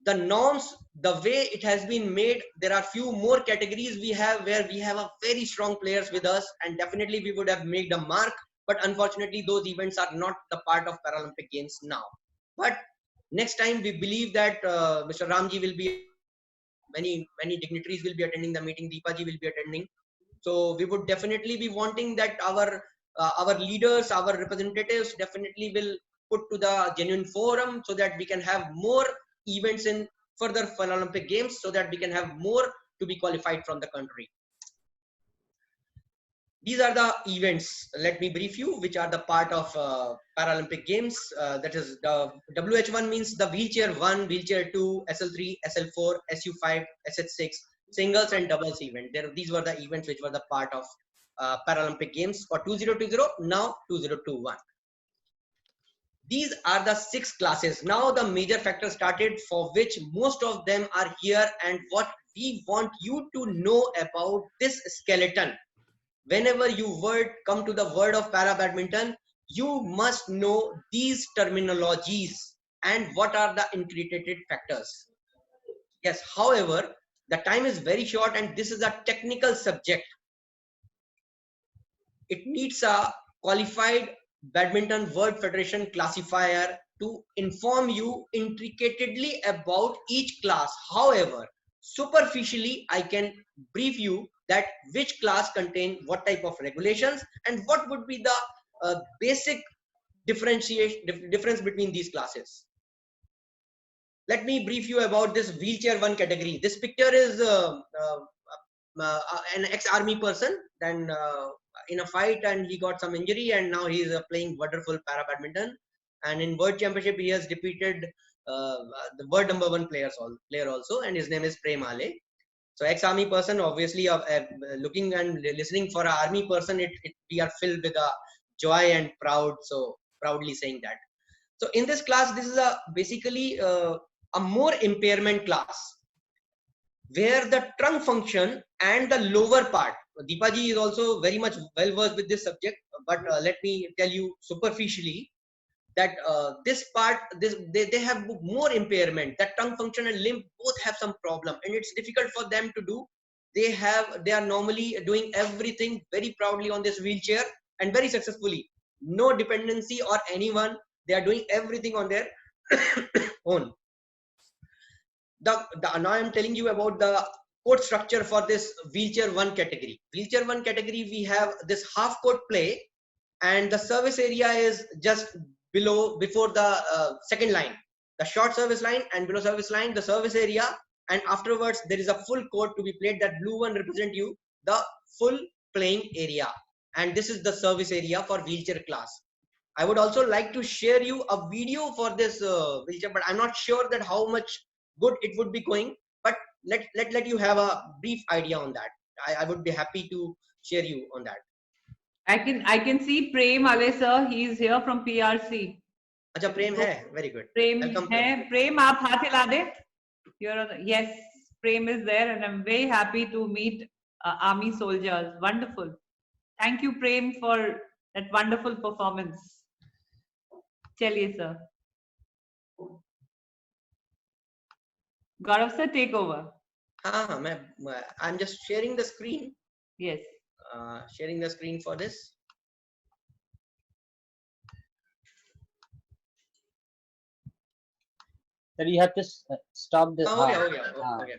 the norms, the way it has been made, there are few more categories we have where we have a very strong players with us, and definitely we would have made a mark. But unfortunately, those events are not the part of Paralympic Games now. But next time, we believe that Mr. Ramji will be, many dignitaries will be attending the meeting. Deepa ji will be attending. So we would definitely be wanting that our leaders, our representatives definitely will put to the genuine forum, so that we can have more events in further Paralympic Games, so that we can have more to be qualified from the country. These are the events, let me brief you, which are the part of Paralympic Games. That is, the WH1 means the wheelchair 1, wheelchair 2, SL3, SL4, SU5, SH6, singles and doubles event. These were the events which were the part of Paralympic Games for 2020, now 2021. These are the 6 classes. Now the major factor started, for which most of them are here, and what we want you to know about this skeleton. Whenever you come to the word of para badminton, you must know these terminologies and what are the integrated factors. Yes, however, the time is very short and this is a technical subject. It needs a qualified Badminton World Federation classifier to inform you intricately about each class. However, superficially, I can brief you that which class contain what type of regulations and what would be the basic difference between these classes. Let me brief you about this wheelchair 1 category. This picture is an ex-army person, then in a fight, and he got some injury, and now he is playing wonderful para badminton. And in World Championship, he has defeated the world number 1 player also, and his name is Prem Ale. So ex-army person, obviously, looking and listening for an army person, we are filled with a joy and proud. So proudly saying that. So in this class, this is basically a more impairment class, where the trunk function and the lower part. Deepa ji is also very much well versed with this subject, but let me tell you superficially that this part, they have more impairment. That trunk function and limb both have some problem, and it's difficult for them to do. They are normally doing everything very proudly on this wheelchair and very successfully. No dependency or anyone. They are doing everything on their own. Now I'm telling you about the court structure for this wheelchair 1 category. Wheelchair 1 category, we have this half court play, and the service area is just before the second line, the short service line, and below service line the service area, and afterwards there is a full court to be played. That blue one represent you the full playing area, and this is the service area for wheelchair class. I would also like to share you a video for this wheelchair, but I'm not sure that how much good it would be going, but let you have a brief idea on that. I would be happy to share you on that. I can see Prem Ale sir. He is here from PRC. Acha, Prem hai, very good. Prem Welcome, hai. Prem, aap haath hila de. Yes, Prem is there, and I'm very happy to meet army soldiers. Wonderful. Thank you, Prem, for that wonderful performance. Chaliye sir. Gaurav sir, take over. I'm just sharing the screen. Yes. Sharing the screen for this. Sir, you have to stop this. Okay.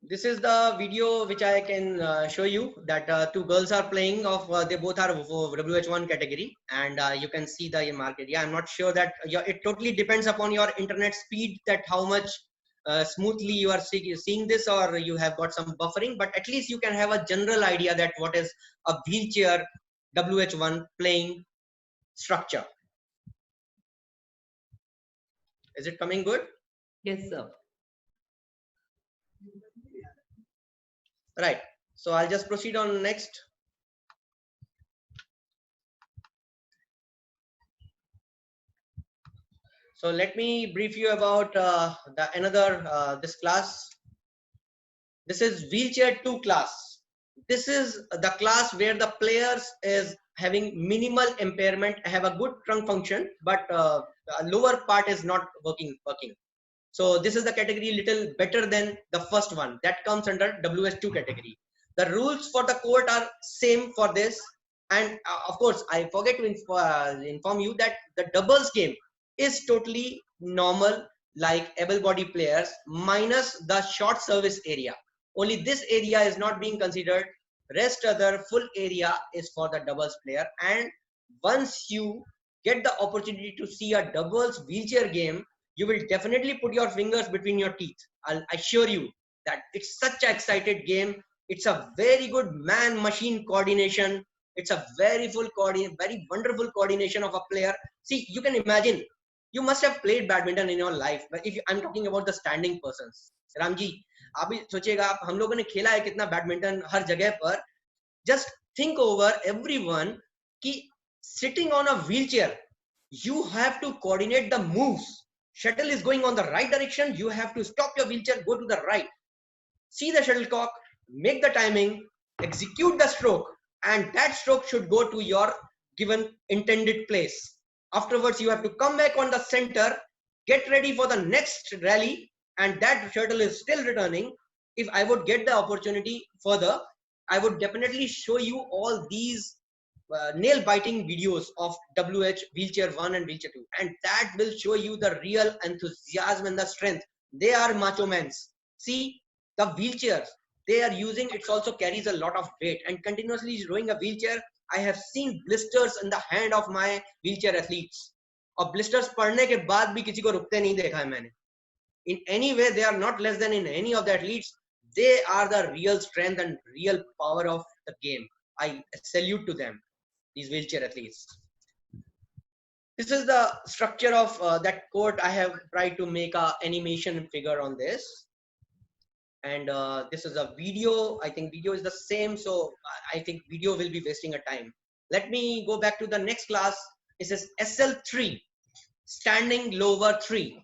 This is the video which I can show you, that 2 girls are playing of, they both are WH1 category, and you can see the market. Yeah, I'm not sure that it totally depends upon your internet speed, that how much smoothly you are seeing this, or you have got some buffering, but at least you can have a general idea that what is a wheelchair WH1 playing structure. Is it coming good? Yes, sir. Right. So I'll just proceed on next. So let me brief you about this class. This is wheelchair 2 class. This is the class where the players is having minimal impairment, have a good trunk function, but the lower part is not working. So this is the category little better than the first one that comes under WS2 category. The rules for the court are same for this, and of course I forget to inform you that the doubles game is totally normal like able-bodied players minus the short service area. Only this area is not being considered. Rest other full area is for the doubles player. And once you get the opportunity to see a doubles wheelchair game, you will definitely put your fingers between your teeth. I'll assure you that it's such an excited game. It's a very good man-machine coordination. It's a very wonderful coordination of a player. See, you can imagine, you must have played badminton in your life. But if I'm talking about the standing persons, Ramji, आप भी सोचिएगा, आप हम लोगों ने खेला है कितना बैडमिंटन हर जगह पर. Just think over everyone कि sitting on a wheelchair, you have to coordinate the moves. Shuttle is going on the right direction, you have to stop your wheelchair, go to the right, see the shuttlecock, make the timing, execute the stroke, and that stroke should go to your given intended place. Afterwards, you have to come back on the center, get ready for the next rally, and that shuttle is still returning. If I would get the opportunity further, I would definitely show you all these nail-biting videos of WH wheelchair 1 and wheelchair 2, and that will show you the real enthusiasm and the strength. They are macho men. See the wheelchairs they are using, it also carries a lot of weight, and continuously rowing a wheelchair, I have seen blisters in the hand of my wheelchair athletes. और blisters पड़ने के बाद भी किसी को रुकते नहीं देखा है मैंने. In any way, they are not less than in any of the athletes. They are the real strength and real power of the game. I salute to them, these wheelchair athletes. This is the structure of that court. I have tried to make a animation figure on this. And this is a video. I think video is the same, so I think video will be wasting a time. Let me go back to the next class. This is SL3, standing lower 3.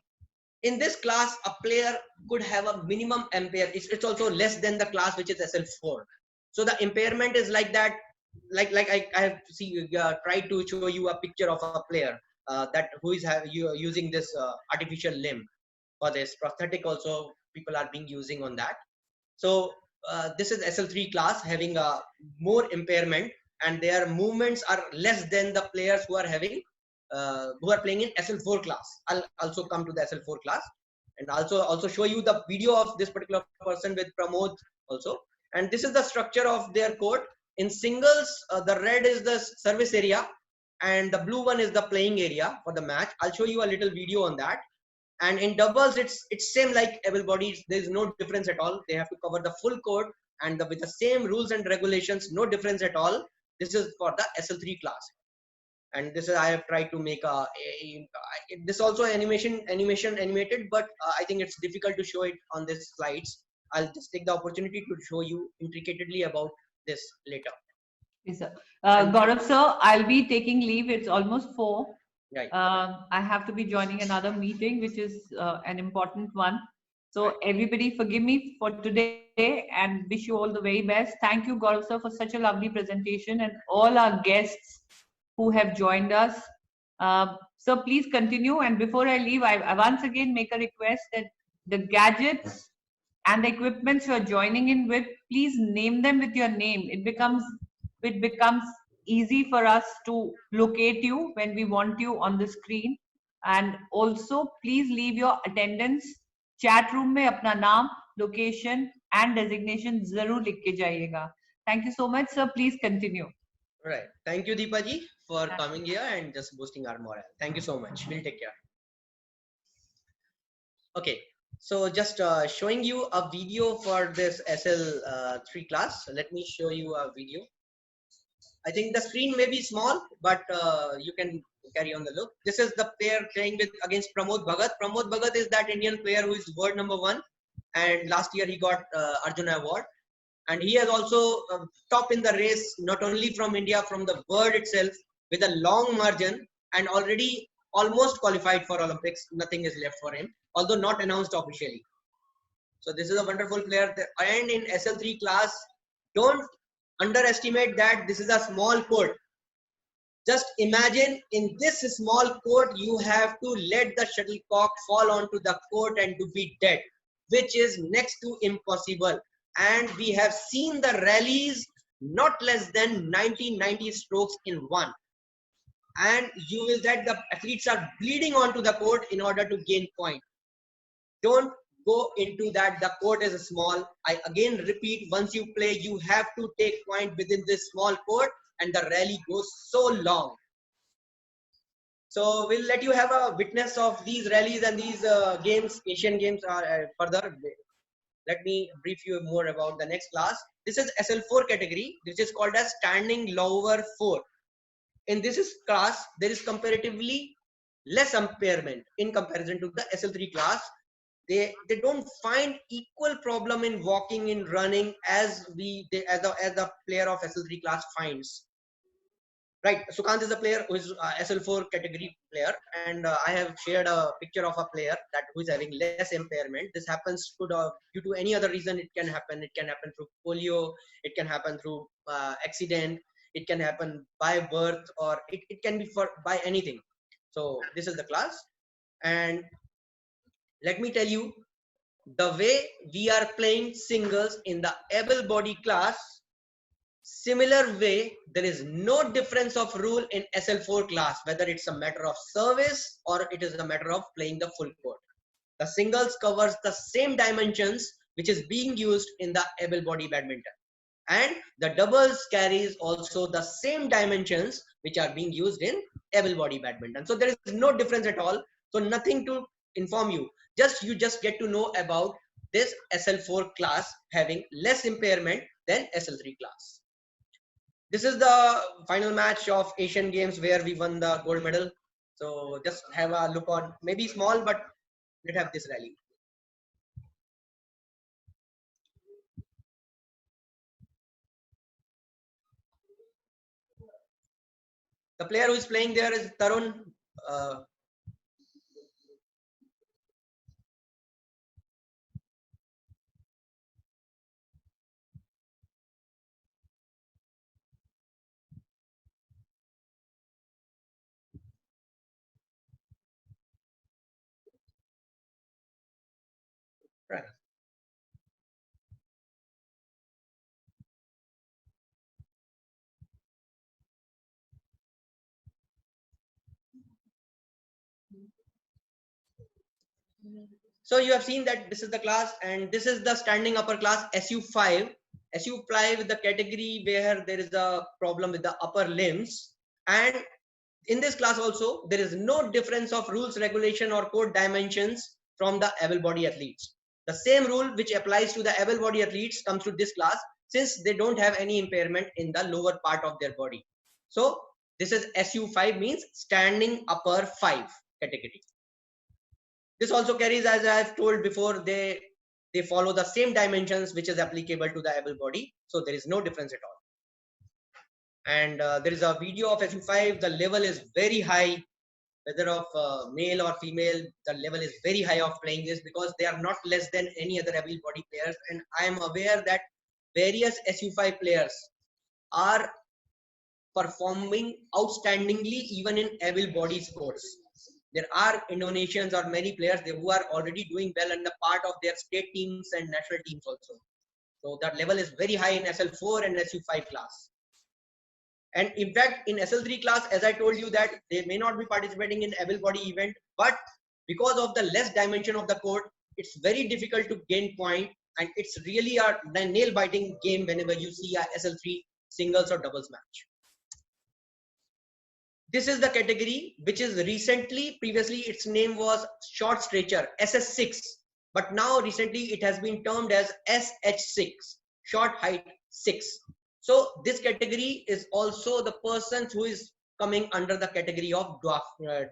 In this class, a player could have a minimum impair. It's also less than the class which is SL4. So the impairment is like that. Like I have tried to show you a picture of a player that who is using this artificial limb for this prosthetic. Also, people are being using on that. So this is SL3 class having a more impairment, and their movements are less than the players who are having who are playing in SL4 class. I'll also come to the SL4 class and also show you the video of this particular person with Pramod also. And this is the structure of their court. In singles, the red is the service area and the blue one is the playing area for the match. I'll show you a little video on that. And in doubles, it's same like able bodies. There is no difference at all. They have to cover the full court and with the same rules and regulations, no difference at all. This is for the SL3 class. And this is, I have tried to make this also animated, but I think it's difficult to show it on these slides. I'll just take the opportunity to show you intricately about this later. Yes, sir. Gaurav sir, I'll be taking leave. It's almost 4. Right. I have to be joining another meeting, which is an important one. So everybody forgive me for today and wish you all the very best. Thank you, Gaurav sir, for such a lovely presentation, and all our guests who have joined us. So please continue. And before I leave, I once again make a request that the gadgets and the equipments you are joining in with, please name them with your name. It becomes easy for us to locate you when we want you on the screen. And also please leave your attendance. Chat room में अपना नाम, location and designation जरूर लिख के जाइएगा. Thank you so much, sir. Please continue. Right. Thank you, Deepaji, for coming here and just boosting our morale. Thank you so much. We'll take care. Okay. So just showing you a video for this SL3 class. Let me show you a video. I think the screen may be small, but you can carry on the look. This is the player playing against Pramod Bhagat. Pramod Bhagat is that Indian player who is world #1, and last year he got Arjuna Award. And he has also top in the race, not only from India, from the world itself, with a long margin, and already almost qualified for Olympics. Nothing is left for him, although not announced officially. So this is a wonderful player. And in SL3 class, don't underestimate that this is a small court. Just imagine in this small court, you have to let the shuttlecock fall onto the court and to be dead, which is next to impossible. And we have seen the rallies not less than 90 strokes in one. And you will that the athletes are bleeding onto the court in order to gain point. Don't go into that. The court is small. I again repeat, once you play, you have to take point within this small court, and the rally goes so long. So we'll let you have a witness of these rallies and these games. Asian games are further. Let me brief you more about the next class. This is SL4 category, which is called as standing lower 4. In this class, there is comparatively less impairment in comparison to the SL3 class. They don't find equal problem in walking, in running as a player of SL3 class finds. Right, Sukant is a player who is SL4 category player, and I have shared a picture of a player who is having less impairment. This happens due to any other reason. It can happen. It can happen through polio. It can happen through accident. It can happen by birth, or it can be by anything. So this is the class, and let me tell you, the way we are playing singles in the able body class, similar way, there is no difference of rule in SL4 class, whether it's a matter of service or it is a matter of playing the full court. The singles covers the same dimensions which is being used in the able body badminton, and the doubles carries also the same dimensions which are being used in able body badminton. So there is no difference at all. So nothing to inform you. You just get to know about this SL4 class having less impairment than SL3 class. This is the final match of Asian Games where we won the gold medal. So just have a look on, maybe small, but let's have this rally. The player who is playing there is Tarun. Right. So you have seen that this is the class, and this is the standing upper class SU5. SU5 with the category where there is a problem with the upper limbs, and in this class also there is no difference of rules, regulation or code dimensions from the able body athletes. The same rule which applies to the able body athletes comes to this class, since they don't have any impairment in the lower part of their body. So this is SU5, means standing upper 5 category. This also carries, as I have told before, they follow the same dimensions which is applicable to the able body. So there is no difference at all. And there is a video of SU5. The level is very high, whether of male or female. The level is very high of playing this, because they are not less than any other able body players. And I am aware that various SU5 players are performing outstandingly even in able body sports. There are Indonesians or many players who are already doing well in the part of their state teams and national teams also. So that level is very high in SL4 and SU5 class. And in fact, in SL3 class, as I told you, that they may not be participating in able body event, but because of the less dimension of the court, it's very difficult to gain point, and it's really a nail-biting game whenever you see a SL3 singles or doubles match. This is the category which is previously its name was short stature, SS6, but now recently it has been termed as SH6, short height 6. So this category is also the person who is coming under the category of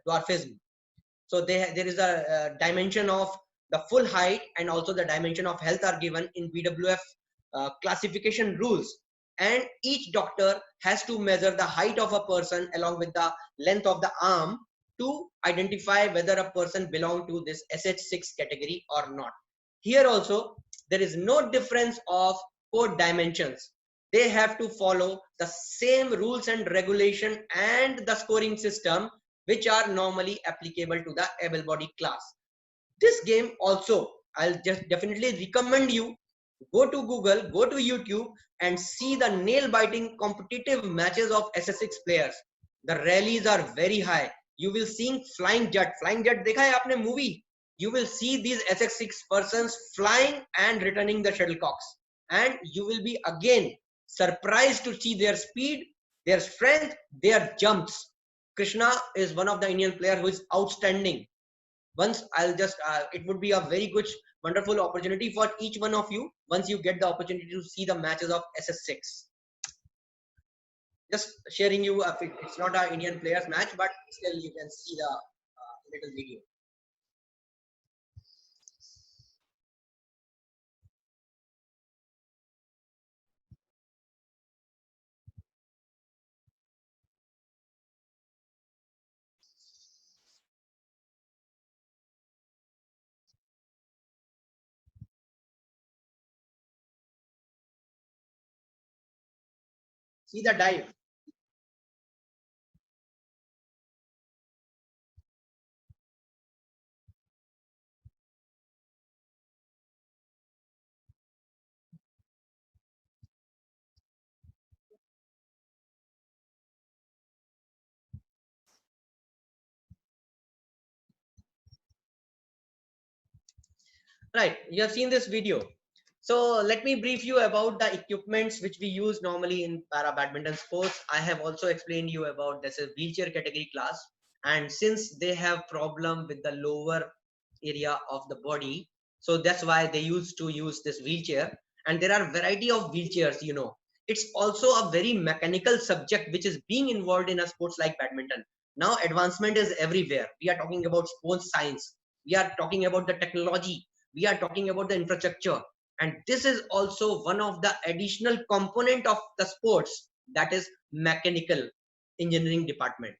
dwarfism. So there is a dimension of the full height, and also the dimension of health are given in BWF classification rules. And each doctor has to measure the height of a person along with the length of the arm to identify whether a person belong to this SH6 category or not. Here also, there is no difference of court dimensions. They have to follow the same rules and regulation and the scoring system which are normally applicable to the able-bodied class. This game also, I'll just definitely recommend you go to Google, go to YouTube and see the nail-biting competitive matches of SSX players. The rallies are very high. You will see flying jet. Flying jet, dekha hai aapne movie? You will see these SX6 persons flying and returning the shuttlecocks. And you will be again surprised to see their speed, their strength, their jumps. Krishna is one of the Indian players who is outstanding. Once I'll just, it would be a very good, wonderful opportunity for each one of you once you get the opportunity to see the matches of SS6. Just sharing you, it's not an Indian players match, but still you can see the little video. See the dive. Right, you have seen this video. So let me brief you about the equipments which we use normally in para badminton sports. I have also explained you about this wheelchair category class, and since they have problem with the lower area of the body, so that's why they used to use this wheelchair. And there are variety of wheelchairs, you know. It's also a very mechanical subject which is being involved in a sports like badminton. Now advancement is everywhere. We are talking about sports science. We are talking about the technology. We are talking about the infrastructure. And this is also one of the additional component of the sports, that is mechanical engineering department.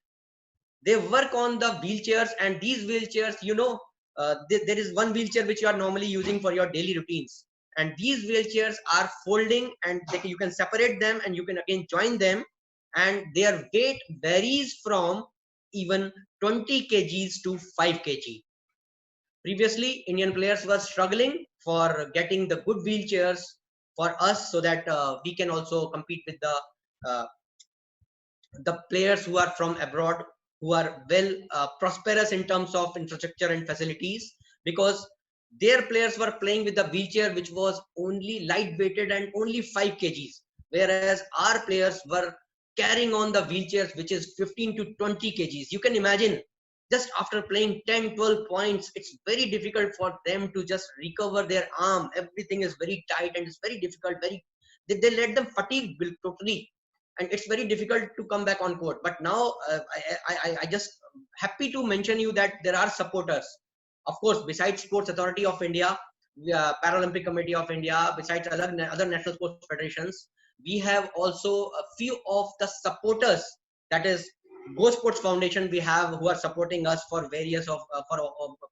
They work on the wheelchairs, and these wheelchairs, you know, there is one wheelchair which you are normally using for your daily routines, and these wheelchairs are folding, and you can separate them and you can again join them, and their weight varies from even 20 kgs to 5 kg. Previously, Indian players were struggling for getting the good wheelchairs for us, so that we can also compete with uh, the players who are from abroad, who are well prosperous in terms of infrastructure and facilities, because their players were playing with the wheelchair which was only light weighted and only 5 kgs, whereas our players were carrying on the wheelchairs which is 15 to 20 kgs. You can imagine, just after playing 10-12 points, it's very difficult for them to just recover their arm. Everything is very tight and it's very difficult. They let them fatigue totally, and it's very difficult to come back on court. But now I just happy to mention you that there are supporters, of course, besides Sports Authority of India, Paralympic Committee of India, besides other national sports federations. We have also a few of the supporters, that is Go Sports Foundation we have, who are supporting us for various of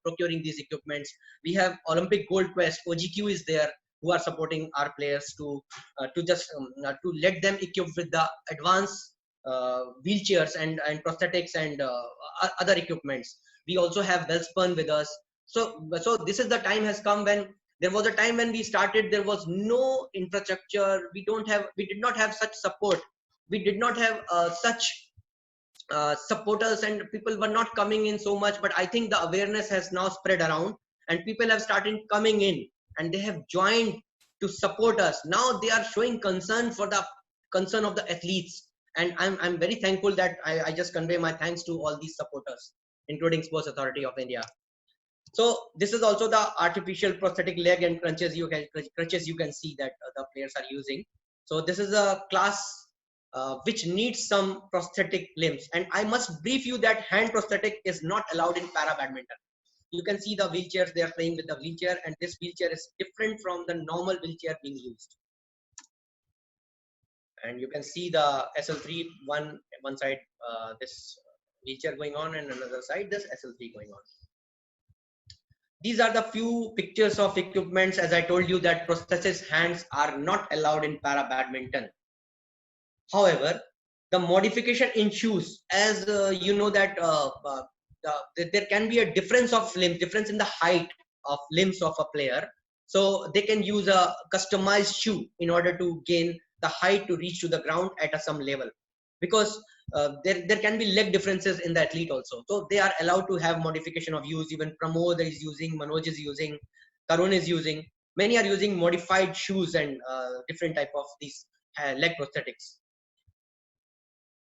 procuring these equipments. We have Olympic Gold Quest, OGQ is there, who are supporting our players to just to let them equip with the advanced wheelchairs and prosthetics and other equipments. We also have Wellspun with us. So this is the time has come when there was a time when we started, there was no infrastructure. We did not have such support. We did not have such supporters, and people were not coming in so much. But I think the awareness has now spread around, and people have started coming in, and they have joined to support us. Now they are showing concern for the concern of the athletes, and I'm very thankful that I just convey my thanks to all these supporters, including Sports Authority of India. So this is also the artificial prosthetic leg and crutches you can see that the players are using. So this is a class which needs some prosthetic limbs, and I must brief you that hand prosthetic is not allowed in para badminton. You can see the wheelchairs, they are playing with the wheelchair, and this wheelchair is different from the normal wheelchair being used. And you can see the SL3 one side, this wheelchair going on, and another side this SL3 going on. These are the few pictures of equipments. As I told you that prosthesis hands are not allowed in para badminton. However, the modification in shoes, as you know that there can be a difference of limb, difference in the height of limbs of a player. So they can use a customized shoe in order to gain the height to reach to the ground at some level. Because there can be leg differences in the athlete also. So they are allowed to have modification of use. Even Pramod is using, Manoj is using, Tarun is using. Many are using modified shoes and different type of these leg prosthetics.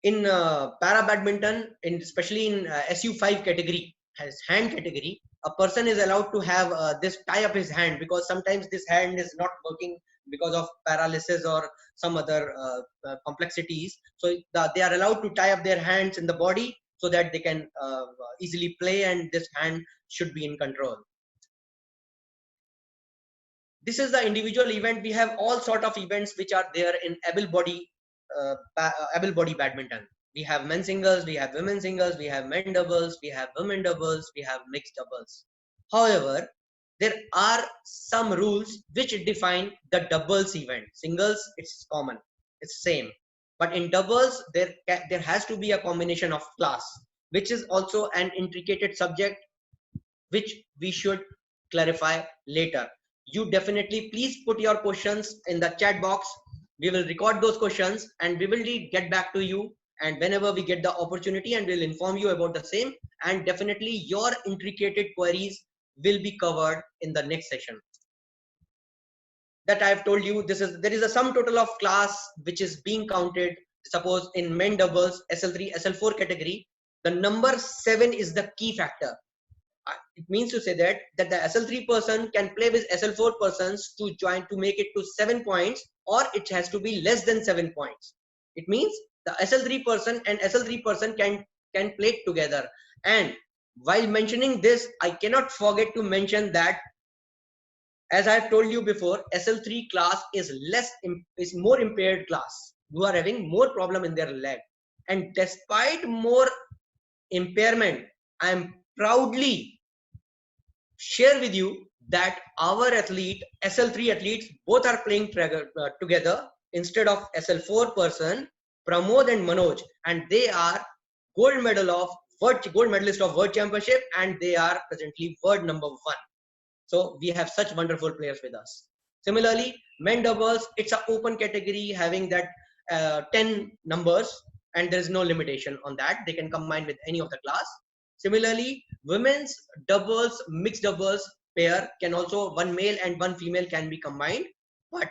In para badminton, especially in SU5 category, has hand category, a person is allowed to have this tie up his hand, because sometimes this hand is not working because of paralysis or some other complexities. So they are allowed to tie up their hands in the body so that they can easily play, and this hand should be in control. This is the individual event. We have all sort of events which are there in able body badminton. We have men singles, we have women singles, we have men doubles, we have women doubles, we have mixed doubles. However, there are some rules which define the doubles event. Singles, it's common, it's same. But in doubles, there has to be a combination of class, which is also an intricate subject which we should clarify later. You definitely please put your questions in the chat box. We will record those questions and we will get back to you, and whenever we get the opportunity, and we'll inform you about the same, and definitely your intricate queries will be covered in the next session. That I have told you, there is a sum total of class which is being counted. Suppose in men doubles SL3 SL4 category, the number 7 is the key factor. It means to say that the SL3 person can play with SL4 persons to join to make it to 7 points, or it has to be less than 7 points. It means the SL3 person and SL3 person can play together. And while mentioning this, I cannot forget to mention that, as I have told you before, SL3 class is more impaired class, who are having more problem in their leg. And despite more impairment, I am proudly share with you that our SL3 athletes, both are playing together instead of SL4 person, Pramod and Manoj, and they are gold medalist of World Championship, and they are presently world number 1. So we have such wonderful players with us. Similarly, men doubles, it's an open category having that 10 numbers, and there is no limitation on that. They can combine with any of the class. Similarly, women's doubles, mixed doubles pair can also, one male and one female can be combined. But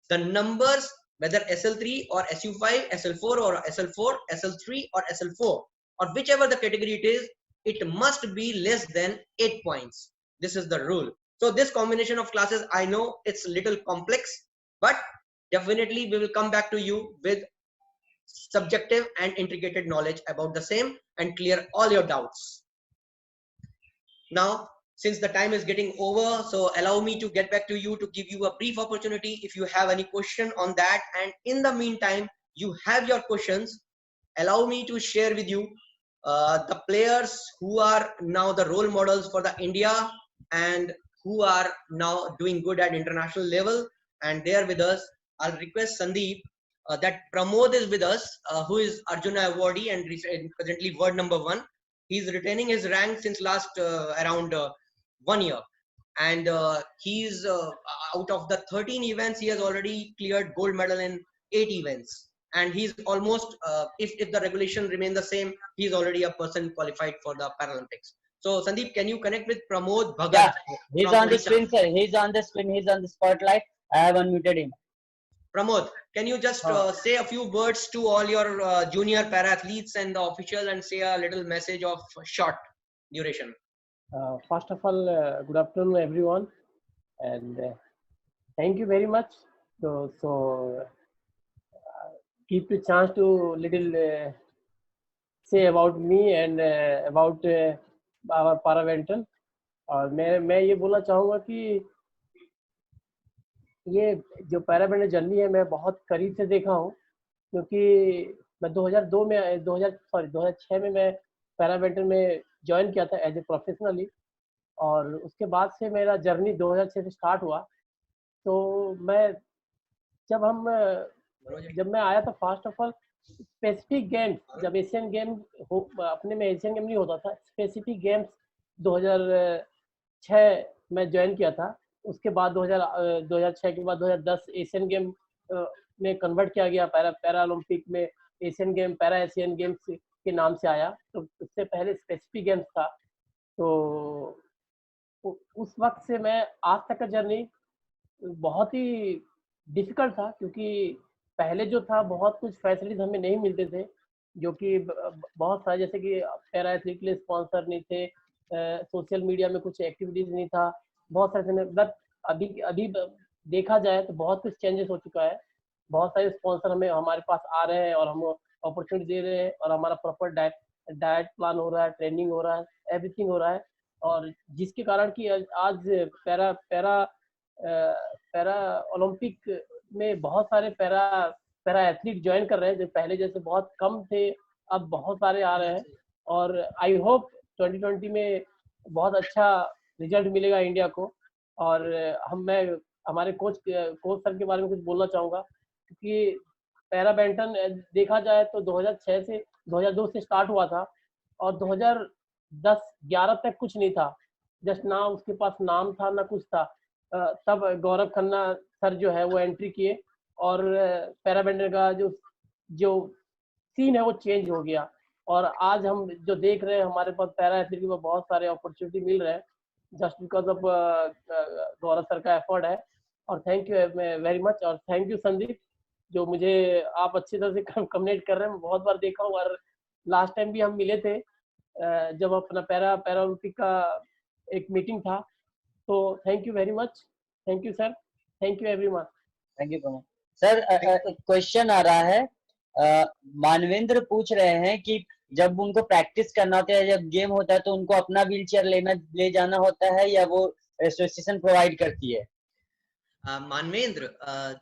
the numbers, whether SL3 or SU5, SL4 or SL4, SL3 or SL4, or whichever the category it is, it must be less than 8 points. This is the rule. So this combination of classes, I know it's a little complex, but definitely we will come back to you with subjective and intricate knowledge about the same and clear all your doubts. Now, since the time is getting over, so allow me to get back to you to give you a brief opportunity if you have any question on that. And in the meantime, you have your questions. Allow me to share with you the players who are now the role models for the India and who are now doing good at international level, and they are with us. I'll request Sandeep that Pramod is with us, who is Arjuna awardee and presently world number 1. He's retaining his rank since last around 1 year, and he's out of the 13 events, he has already cleared gold medal in 8 events, and he's almost if the regulation remain the same, he's already a person qualified for the Paralympics. So Sandeep, can you connect with Pramod Bhagat? Yeah, he's on the screen, sir. He's on the screen. He's on the spotlight. I have unmuted him. Pramod, can you just say a few words to all your junior para athletes and the officials, and say a little message of short duration? First of all, good afternoon, everyone, and thank you very much. So keep the chance to little say about me and about our para badminton. और मैं ये बोलना चाहूँगा कि ये जो para badminton journey है मैं बहुत करीब से देखा हूँ, क्योंकि मैं 2006 में मैं पैरा बैडमिंटन में ज्वाइन किया था एज ए प्रोफेशनली, और उसके बाद से मेरा जर्नी 2006 से स्टार्ट हुआ। तो मैं जब मैं आया था, first of all specific games, जब एशियन गेम अपने में एशियन गेम नहीं होता था, स्पेसिफिक गेम्स 2006 में ज्वाइन किया था। उसके बाद 2006 के बाद 2010 एशियन गेम में कन्वर्ट किया गया, पैरालंपिक में Asian game, para Asian games के नाम से आया। तो उससे पहले स्पेसिफिक गेम्स था। तो उस वक्त से मैं आज तक का जर्नी बहुत ही डिफिकल्ट था, क्योंकि पहले जो था बहुत कुछ फैसिलिटीज हमें नहीं मिलते थे, जो कि बहुत सारे, जैसे कि पैरा एथलीट के लिए स्पॉन्सर नहीं थे, सोशल मीडिया में कुछ एक्टिविटीज नहीं था, बहुत सारे। बट अभी देखा जाए तो बहुत कुछ चेंजेस हो चुका है। बहुत सारे स्पॉन्सर हमारे पास आ रहे हैं और हम अपॉर्चुनिटी दे रहे हैं, और हमारा प्रॉपर डाइट प्लान हो रहा है, ट्रेनिंग हो रहा है, एवरीथिंग हो रहा है। और जिसके कारण कि आज पैरा ओलंपिक में बहुत सारे पैरा एथलीट ज्वाइन कर रहे हैं, जो पहले जैसे बहुत कम थे, अब बहुत सारे आ रहे हैं। और आई होप 2020 में बहुत अच्छा रिजल्ट मिलेगा इंडिया को। और मैं हमारे कोच सर के बारे में कुछ बोलना चाहूँगा, क्योंकि पैरा बैडमिंटन देखा जाए तो 2006 से 2002 से स्टार्ट हुआ था, और 2010-11 तक कुछ नहीं था, जस्ट ना उसके पास नाम था ना कुछ था। तब गौरव खन्ना सर जो है वो एंट्री किए, और पैरा बैडमिंटन का जो सीन है वो चेंज हो गया। और आज हम जो देख रहे हैं, हमारे पास पैरा एथलीट में बहुत सारे अपॉर्चुनिटी मिल रहे हैं, just because of Gaurav sir का एफर्ट है। और थैंक यू वेरी मच, और थैंक यू संदीप, जो मुझे आप अच्छी तरह से कम्युनिकेट कर रहे हैं। मैं बहुत बार देखा हूँ, और लास्ट टाइम भी हम मिले थे जब अपना पैरालंपिक का एक मीटिंग था। तो thank you very much, thank you sir, thank you everyone. Thank you sir. एक क्वेश्चन आ रहा है, मानवेंद्र पूछ रहे हैं कि जब उनको प्रैक्टिस करना होता है, जब गेम होता है, तो उनको अपना व्हीलचेयर ले जाना होता है, या वो एसोसिएशन प्रोवाइड करती है? Manvendra,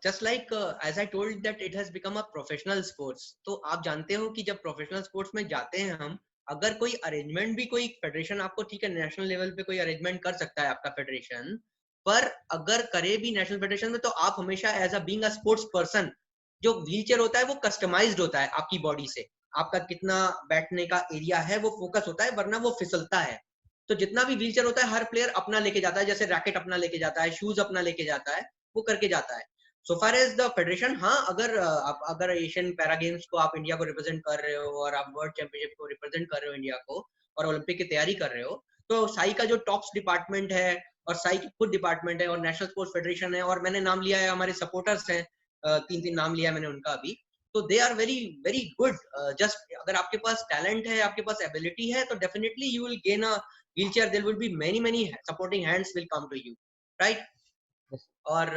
just like as I told that it has become a professional sports. तो आप जानते हो कि जब प्रोफेशनल स्पोर्ट्स में जाते हैं हम, अगर कोई अरेंजमेंट भी कोई फेडरेशन आपको, ठीक है, नेशनल लेवल पे कोई अरेंजमेंट कर सकता है आपका फेडरेशन, पर अगर करे भी नेशनल फेडरेशन में, तो आप हमेशा as a being a sports person, जो व्हीलचेयर होता है वो कस्टमाइज्ड होता है आपकी बॉडी से, आपका कितना बैठने का एरिया है वो फोकस होता है, वरना वो फिसलता है। तो जितना भी व्हीलचेयर होता है हर प्लेयर अपना लेके जाता है, जैसे रैकेट अपना लेके जाता है, शूज अपना लेके जाता है, वो करके जाता है। सो फार एज द फेडरेशन, हाँ, अगर एशियन पैरा गेम्स को आप इंडिया को रिप्रेजेंट कर रहे हो, और आप वर्ल्ड चैंपियनशिप को रिप्रेजेंट कर रहे हो इंडिया को, और ओलंपिक की तैयारी कर रहे हो, तो साई का जो टॉप्स डिपार्टमेंट है, और साई की खुद डिपार्टमेंट है, और नेशनल स्पोर्ट्स फेडरेशन है, और मैंने नाम लिया है, हमारे सपोर्टर्स हैं, 3 नाम लिया है मैंने उनका अभी। तो they are very very good. Just अगर आपके पास टैलेंट है, आपके पास एबिलिटी है, तो definitely you will gain a wheelchair, there will be many supporting hands will come to you, right? और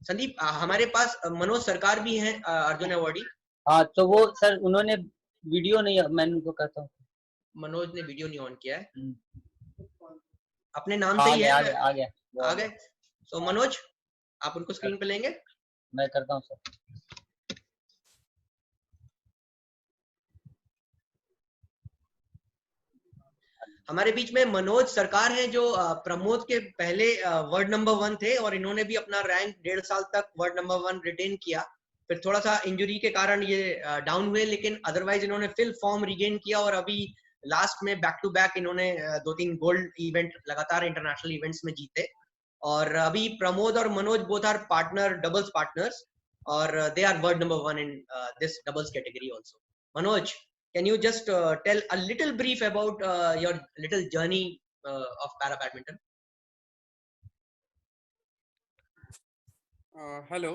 संदीप, हमारे पास मनोज सरकार भी हैं, अर्जुन अवार्डी। हाँ, तो वो सर उन्होंने वीडियो नहीं, मैं उनको कहता हूँ, मनोज ने वीडियो नहीं ऑन किया है, अपने नाम आ से ही गया, है। आ गया। सो मनोज, आप उनको स्क्रीन पे लेंगे? मैं करता हूँ सर। हमारे बीच में मनोज सरकार हैं, जो प्रमोद के पहले वर्ल्ड नंबर 1 थे, और इन्होंने भी अपना रैंक 1.5 साल तक वर्ल्ड नंबर 1 रिटेन किया। फिर थोड़ा सा इंजरी के कारण ये डाउन हुए, लेकिन अदरवाइज इन्होंने फिल फॉर्म रिगेन किया, और अभी लास्ट में बैक टू बैक इन्होंने 2-3 गोल्ड इवेंट लगातार इंटरनेशनल इवेंट्स में जीते। और अभी प्रमोद और Manoj both are doubles partners, और they are world number 1 in this doubles category also. Manoj, can you just tell a little brief about your little journey of para badminton? Hello.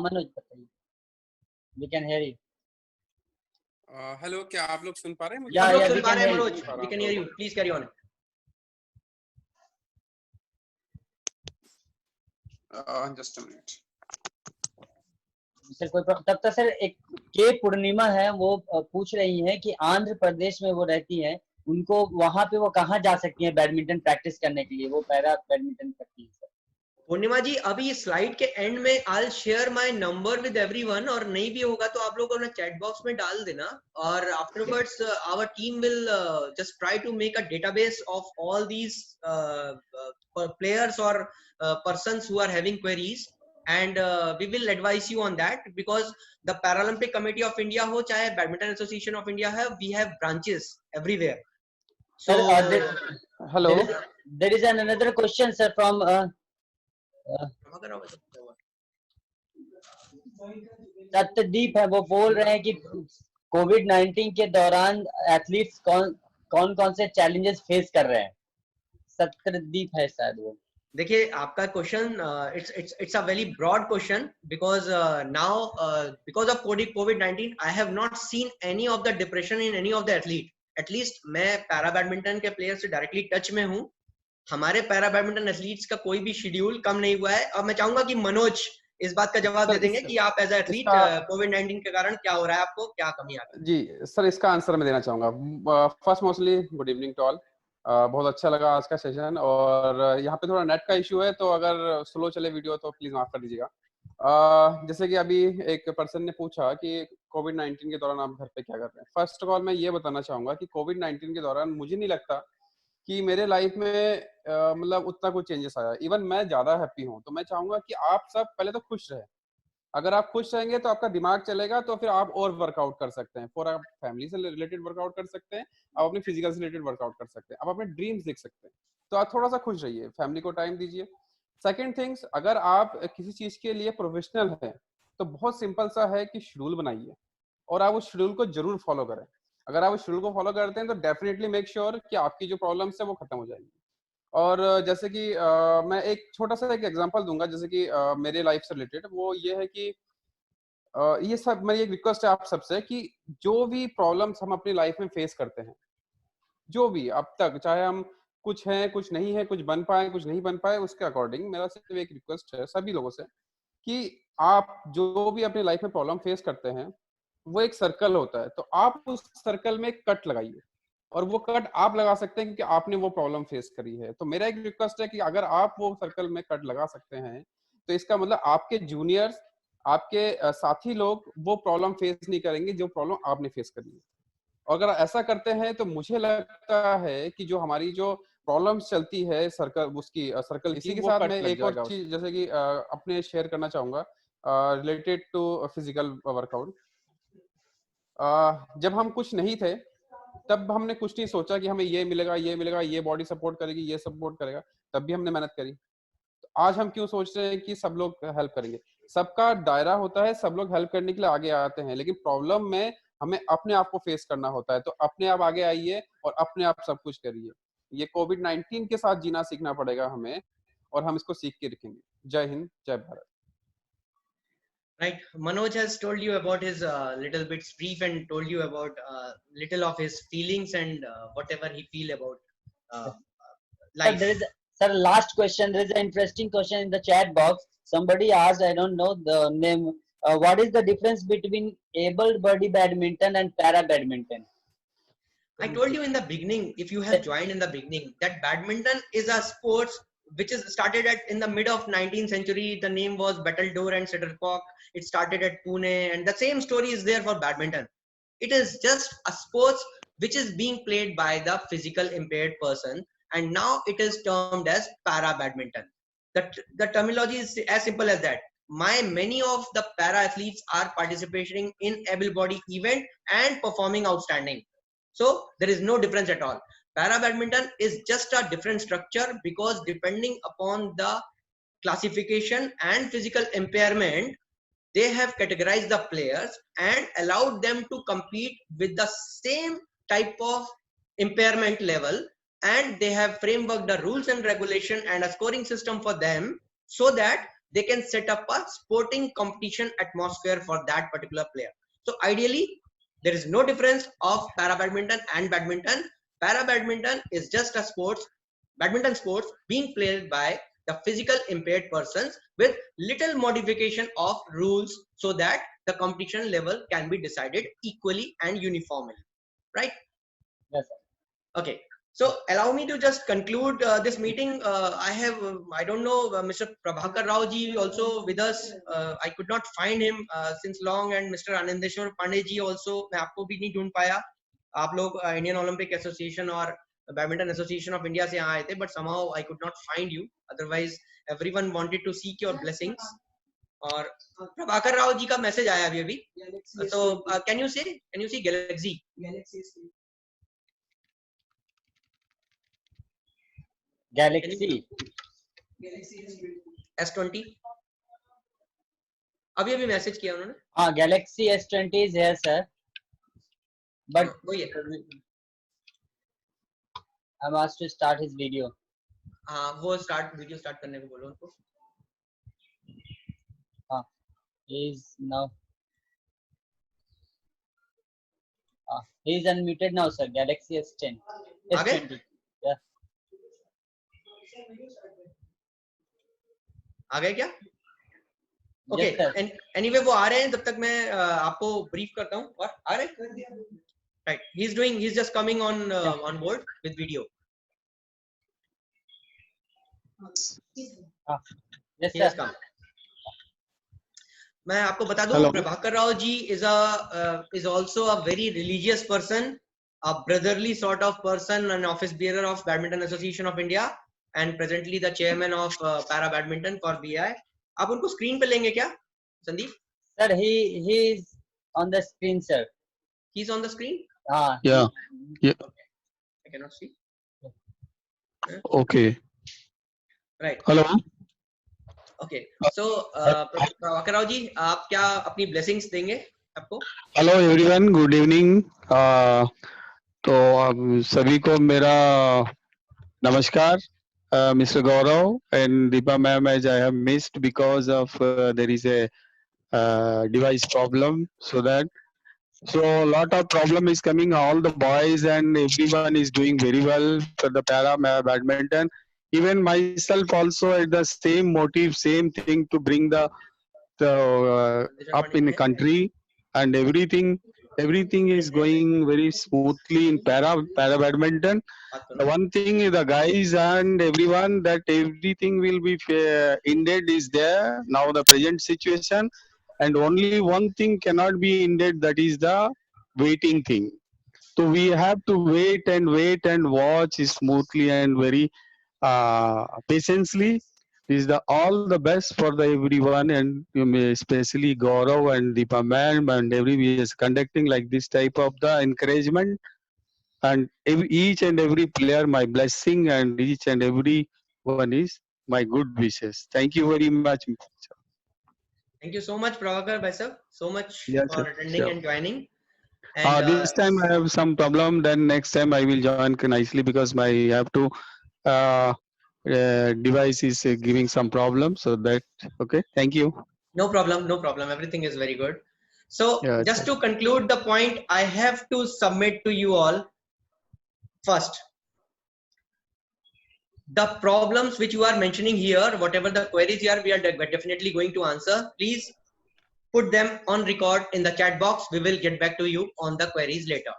Manoj बताइए, we can hear you. Hello, क्या आप लोग सुन पा रहे हैं मुझे? हम लोग Yeah, सुन we पा can रहे हैं hear you. Manoj, we can hear you, please carry on. Just a minute. Sir कोई तब तक सर एक के पूर्णिमा है, वो पूछ रही हैं कि आंध्र प्रदेश में वो रहती हैं, उनको वहां पे वो कहाँ जा सकती हैं बैडमिंटन प्रैक्टिस करने के लिए? वो पैरा बैडमिंटन करती है सर। पूर्णिमा जी अभी स्लाइड के एंड में I'll share my number with everyone, और नहीं भी होगा तो आप लोग अपना चैट बॉक्स में डाल देना, और afterwards our team will just try to make a database of all these players or persons who are having queries, and we will advise you on that, because the Paralympic Committee of India ho chahe Badminton Association of India hai, we have branches everywhere. So Hello. There is another question, sir, from Satyadeep है, वो बोल रहे हैं कि कोविड-19 के दौरान athletes कौन कौन से चैलेंजेस फेस कर रहे हैं। सत्यदीप है शायद वो। देखिए आपका question it's a very broad question, because now because of COVID-19 I have not seen any of the depression in any of the athlete. At least मैं पैरा बैडमिंटन के प्लेयर से डायरेक्टली टच में हूँ। हमारे para badminton athletes का कोई भी schedule कम नहीं हुआ है, और मैं चाहूंगा कि मनोज इस बात का जवाब दे देंगे कि आप एज ए एथलीट कोविड-19 के कारण क्या हो रहा है, आपको क्या कमी आती है। जी सर, इसका आंसर मैं देना चाहूंगा। First mostly good evening to all. बहुत अच्छा लगा आज का सेशन, और यहाँ पे थोड़ा नेट का इशू है, तो अगर स्लो चले वीडियो तो प्लीज माफ कर दीजिएगा। जैसे कि अभी एक पर्सन ने पूछा कि कोविड-19 के दौरान आप घर पे क्या कर रहे हैं। फर्स्ट ऑफ ऑल मैं ये बताना चाहूंगा कि कोविड-19 के दौरान मुझे नहीं लगता कि मेरे लाइफ में मतलब उतना कुछ चेंजेस आया। इवन मैं ज्यादा हैप्पी हूँ, तो मैं चाहूंगा कि आप सब पहले तो खुश रहे। अगर आप खुश रहेंगे तो आपका दिमाग चलेगा, तो फिर आप और वर्कआउट कर सकते हैं। फॉर आप फैमिली से रिलेटेड वर्कआउट कर सकते हैं, आप अपनी फिजिकल से रिलेटेड वर्कआउट कर सकते हैं, आप अपने ड्रीम्स देख सकते हैं। तो आप थोड़ा सा खुश रहिए, फैमिली को टाइम दीजिए। सेकेंड थिंग्स, अगर आप किसी चीज के लिए प्रोफेशनल हैं तो बहुत सिंपल सा है कि शेड्यूल बनाइए, और आप उस शेड्यूल को जरूर फॉलो करें। अगर आप उस शेड्यूल को फॉलो करते हैं तो डेफिनेटली मेक श्योर कि आपकी जो प्रॉब्लम्स है वो खत्म हो जाएंगी। और जैसे कि मैं एक छोटा सा एक एग्जांपल दूंगा, जैसे कि मेरे लाइफ से रिलेटेड, वो ये है कि ये सब मेरी एक रिक्वेस्ट है आप सबसे कि जो भी प्रॉब्लम्स हम अपनी लाइफ में फेस करते हैं, जो भी अब तक, चाहे हम कुछ हैं कुछ नहीं है, कुछ बन पाए कुछ नहीं बन पाए, उसके अकॉर्डिंग मेरा सिर्फ एक रिक्वेस्ट है सभी लोगों से कि आप जो भी अपनी लाइफ में प्रॉब्लम फेस करते हैं, वो एक सर्कल होता है, तो आप उस सर्कल में कट लगाइए, और वो कट आप लगा सकते हैं क्योंकि आपने वो प्रॉब्लम फेस करी है। तो मेरा एक रिक्वेस्ट है कि अगर आप वो सर्कल में कट लगा सकते हैं, तो इसका मतलब आपके जूनियर्स, आपके साथी लोग वो प्रॉब्लम फेस नहीं करेंगे जो प्रॉब्लम आपने फेस करी है। और अगर ऐसा करते हैं तो मुझे लगता है कि जो हमारी जो प्रॉब्लम्स चलती है सर्कल, उसकी सर्कल, इसी के साथ मैं एक और चीज जैसे कि अपने शेयर करना चाहूंगा रिलेटेड टू फिजिकल वर्कआउट। जब हम कुछ नहीं थे तब हमने कुछ नहीं सोचा कि हमें ये मिलेगा, ये मिलेगा, ये बॉडी सपोर्ट करेगी, ये सपोर्ट करेगा, तब भी हमने मेहनत करी। तो आज हम क्यों सोच रहे हैं कि सब लोग हेल्प करेंगे? सबका दायरा होता है, सब लोग हेल्प करने के लिए आगे आते हैं, लेकिन प्रॉब्लम में हमें अपने आप को फेस करना होता है। तो अपने आप आगे आइए और अपने आप सब कुछ करिए। ये कोविड-19 के साथ जीना सीखना पड़ेगा हमें, और हम इसको सीख के रखेंगे। जय हिंद, जय Bharat. Right, Manoj has told you about his little bits brief, and told you about little of his feelings and whatever he feel about life. Sir, last question. There is an interesting question in the chat box. Somebody asked, I don't know the name, what is the difference between able-bodied badminton and para badminton? I told you in the beginning, if you have joined in the beginning, that badminton is a sport which is started in the mid of 19th century. The name was Battledore and Shuttlecock. It started at Pune, and the same story is there for badminton. It is just a sport which is being played by the physical impaired person, and now it is termed as para badminton. The terminology is as simple as that. Many of the para athletes are participating in able-bodied event and performing outstanding. So there is no difference at all. Para badminton is just a different structure, because depending upon the classification and physical impairment, they have categorized the players and allowed them to compete with the same type of impairment level, and they have frameworked the rules and regulation and a scoring system for them, so that they can set up a sporting competition atmosphere for that particular player. So ideally, there is no difference of para badminton and badminton. Para badminton is just a badminton sports being played by the physical impaired persons with little modification of rules, so that the competition level can be decided equally and uniformly. Right? Yes, sir. Okay. So allow me to just conclude this meeting. I don't know, Mr. Prabhakar Rao ji also with us. I could not find him since long, and Mr. Anandeshwar Pandey ji also. मैं आपको भी नहीं ढूंढ पाया. आप लोग Indian Olympic Association और Badminton Association of India से यहाँ आए थे, but somehow I could not find you. Otherwise, everyone wanted to seek your blessings. और प्रभाकर राव जी का मैसेज आया अभी. So can you see Galaxy? Galaxy S20 अभी मैसेज किया उन्होंने. हाँ, Galaxy S20 is here, sir. But वही है. I'm asked to start his video. हाँ, वो वीडियो स्टार्ट करने को बोलो उनको. हाँ, he is now. He is unmuted now, sir. Galaxy S10. S20. Yeah. आ गए क्या? ओके. Yes, sir. एनीवे वो आ रहे हैं, तब तक मैं आपको ब्रीफ करता हूँ. और आ रहे हैं. Right. He is just coming on board with video. Yes, He has sir. come. मैं आपको बता दूं, Prabhakar Rao ji is also a very religious person, a brotherly sort of person, an office bearer of Badminton Association of India, and presently the chairman of Para Badminton for BI. आप उनको screen पे लेंगे क्या, Sandeep? Sir, he is on the screen, sir. He's on the screen. Yeah. I cannot see. Okay. Right. Hello. Okay. So Prabhakar Rao ji, आप क्या अपनी blessings देंगे आपको? Hello everyone. Good evening. तो सभी को मेरा नमस्कार. Mr. Gaurav and Deepa ma'am, as I have missed because of there is a device problem, so a lot of problem is coming. All the boys and everyone is doing very well for the para badminton. Even myself also at the same motive, same thing to bring the up in the country, and everything is going very smoothly in para badminton. The one thing is the guys and everyone, that everything will be ended is there now, the present situation, and only one thing cannot be ended, that is the waiting thing. So we have to wait and watch smoothly and very patiently. Is the all the best for the everyone, and especially Gaurav and Deepa ma'am and everybody is conducting like this type of the encouragement, and each and every player my blessing, and each and every one is my good wishes. Thank you very much. Thank you so much, Prabhakar bhai sir. So much Yes, for sir. attending Sure. and joining. And This time I have some problem. Then next time I will join nicely, because my have to device is giving some problem. So that okay. Thank you. no problem. Everything is very good. So Yeah, just sir. to conclude the point, I have to submit to you all first. The problems which you are mentioning here, whatever the queries here, we are definitely going to answer. Please put them on record in the chat box. We will get back to you on the queries later.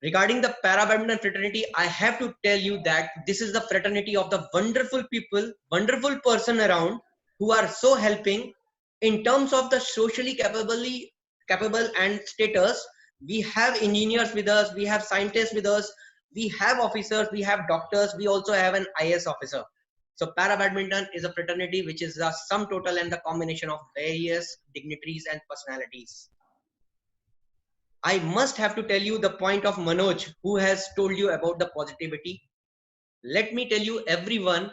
Regarding the Para Badminton fraternity, I have to tell you that this is the fraternity of the wonderful people, wonderful person around, who are so helping in terms of the socially capable and status. We have engineers with us, we have scientists with us, we have officers, we have doctors, we also have an IS officer. So Para Badminton is a fraternity which is the sum total and the combination of various dignitaries and personalities. I must have to tell you the point of Manoj, who has told you about the positivity. Let me tell you everyone,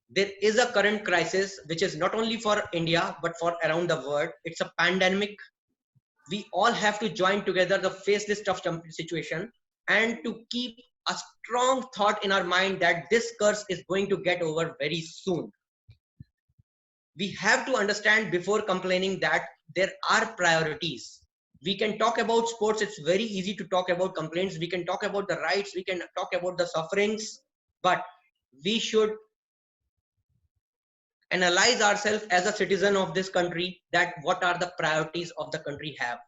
there is a current crisis which is not only for India but for around the world. It's a pandemic. We all have to join together to face this tough situation, and to keep a strong thought in our mind that this curse is going to get over very soon. We have to understand before complaining that there are priorities. We can talk about sports. It's very easy to talk about complaints. We can talk about the rights. We can talk about the sufferings, but we should analyze ourselves as a citizen of this country, that what are the priorities of the country have.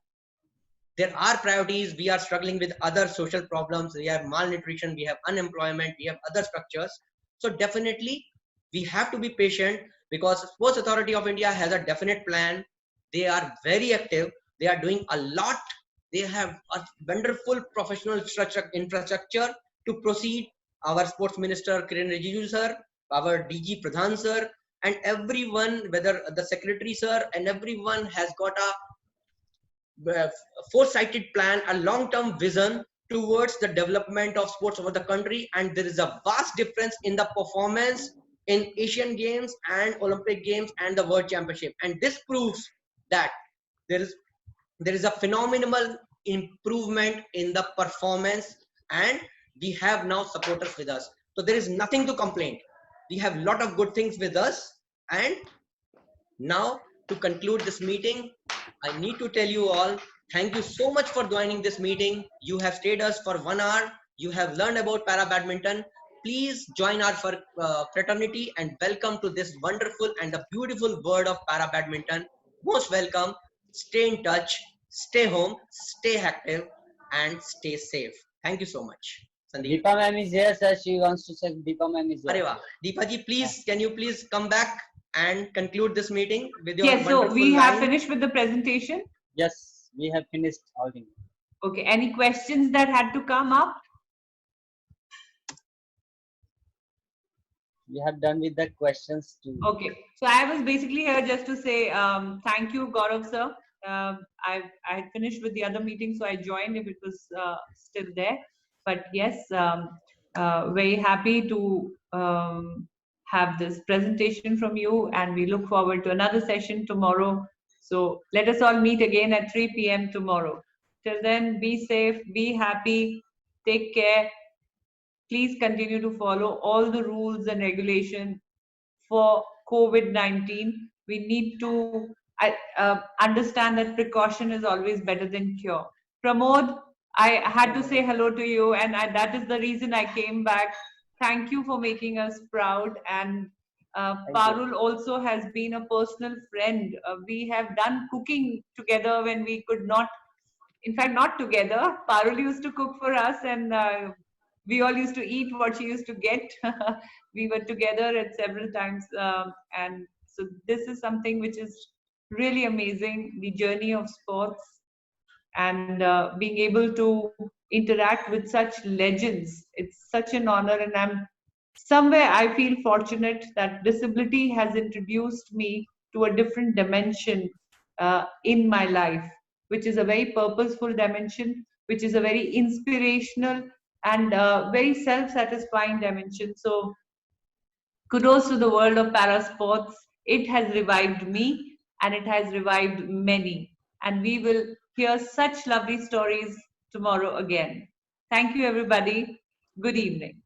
there are priorities. We are struggling with other social problems. We have malnutrition, we have unemployment, we have other structures. So definitely we have to be patient, because Sports Authority of India has a definite plan. They are very active. They are doing a lot. They have a wonderful professional infrastructure to proceed. Our Sports Minister Kiran Rijiju sir, our DG Pradhan sir, and everyone, whether the Secretary sir, and everyone has got a foresighted plan, a long-term vision towards the development of sports over the country. And there is a vast difference in the performance in Asian Games and Olympic Games and the World Championship. And this proves that there is a phenomenal improvement in the performance, and we have now supporters with us. So there is nothing to complain. We have a lot of good things with us. And now, to conclude this meeting, I need to tell you all, thank you so much for joining this meeting. You have stayed us for 1 hour. You have learned about para badminton. Please join our fraternity and welcome to this wonderful and the beautiful world of para badminton. Most welcome. Stay in touch, stay home, stay active, and stay safe. Thank you so much. Sandeep. Deepa ma'am is here, sir. She wants to say Deepa ma'am is here. Deepa ji, please, can you please come back and conclude this meeting with your Yes, so wonderful we have line? finished with the presentation. Yes, we have finished all things. Okay, any questions that had to come up? We have done with the questions too. Okay, so I was basically here just to say thank you, Gaurav sir. I had finished with the other meeting, so I joined if it was still there. But yes, very happy to have this presentation from you, and we look forward to another session tomorrow. So let us all meet again at 3 p.m. tomorrow. Till then, be safe, be happy, take care. Please continue to follow all the rules and regulations for COVID-19. We need to understand that precaution is always better than cure. Pramod, I had to say hello to you, and that is the reason I came back. Thank you for making us proud. And Parul also has been a personal friend. We have done cooking together when we could not, in fact, not together. Parul used to cook for us, and we all used to eat what she used to get. We were together at several times. And so this is something which is really amazing, the journey of sports, and being able to interact with such legends. It's such an honor, and I feel fortunate that disability has introduced me to a different dimension in my life, which is a very purposeful dimension, which is a very inspirational and very self-satisfying dimension. So kudos to the world of para sports. It has revived me, and it has revived many. And we will hear such lovely stories tomorrow again. Thank you, everybody. Good evening.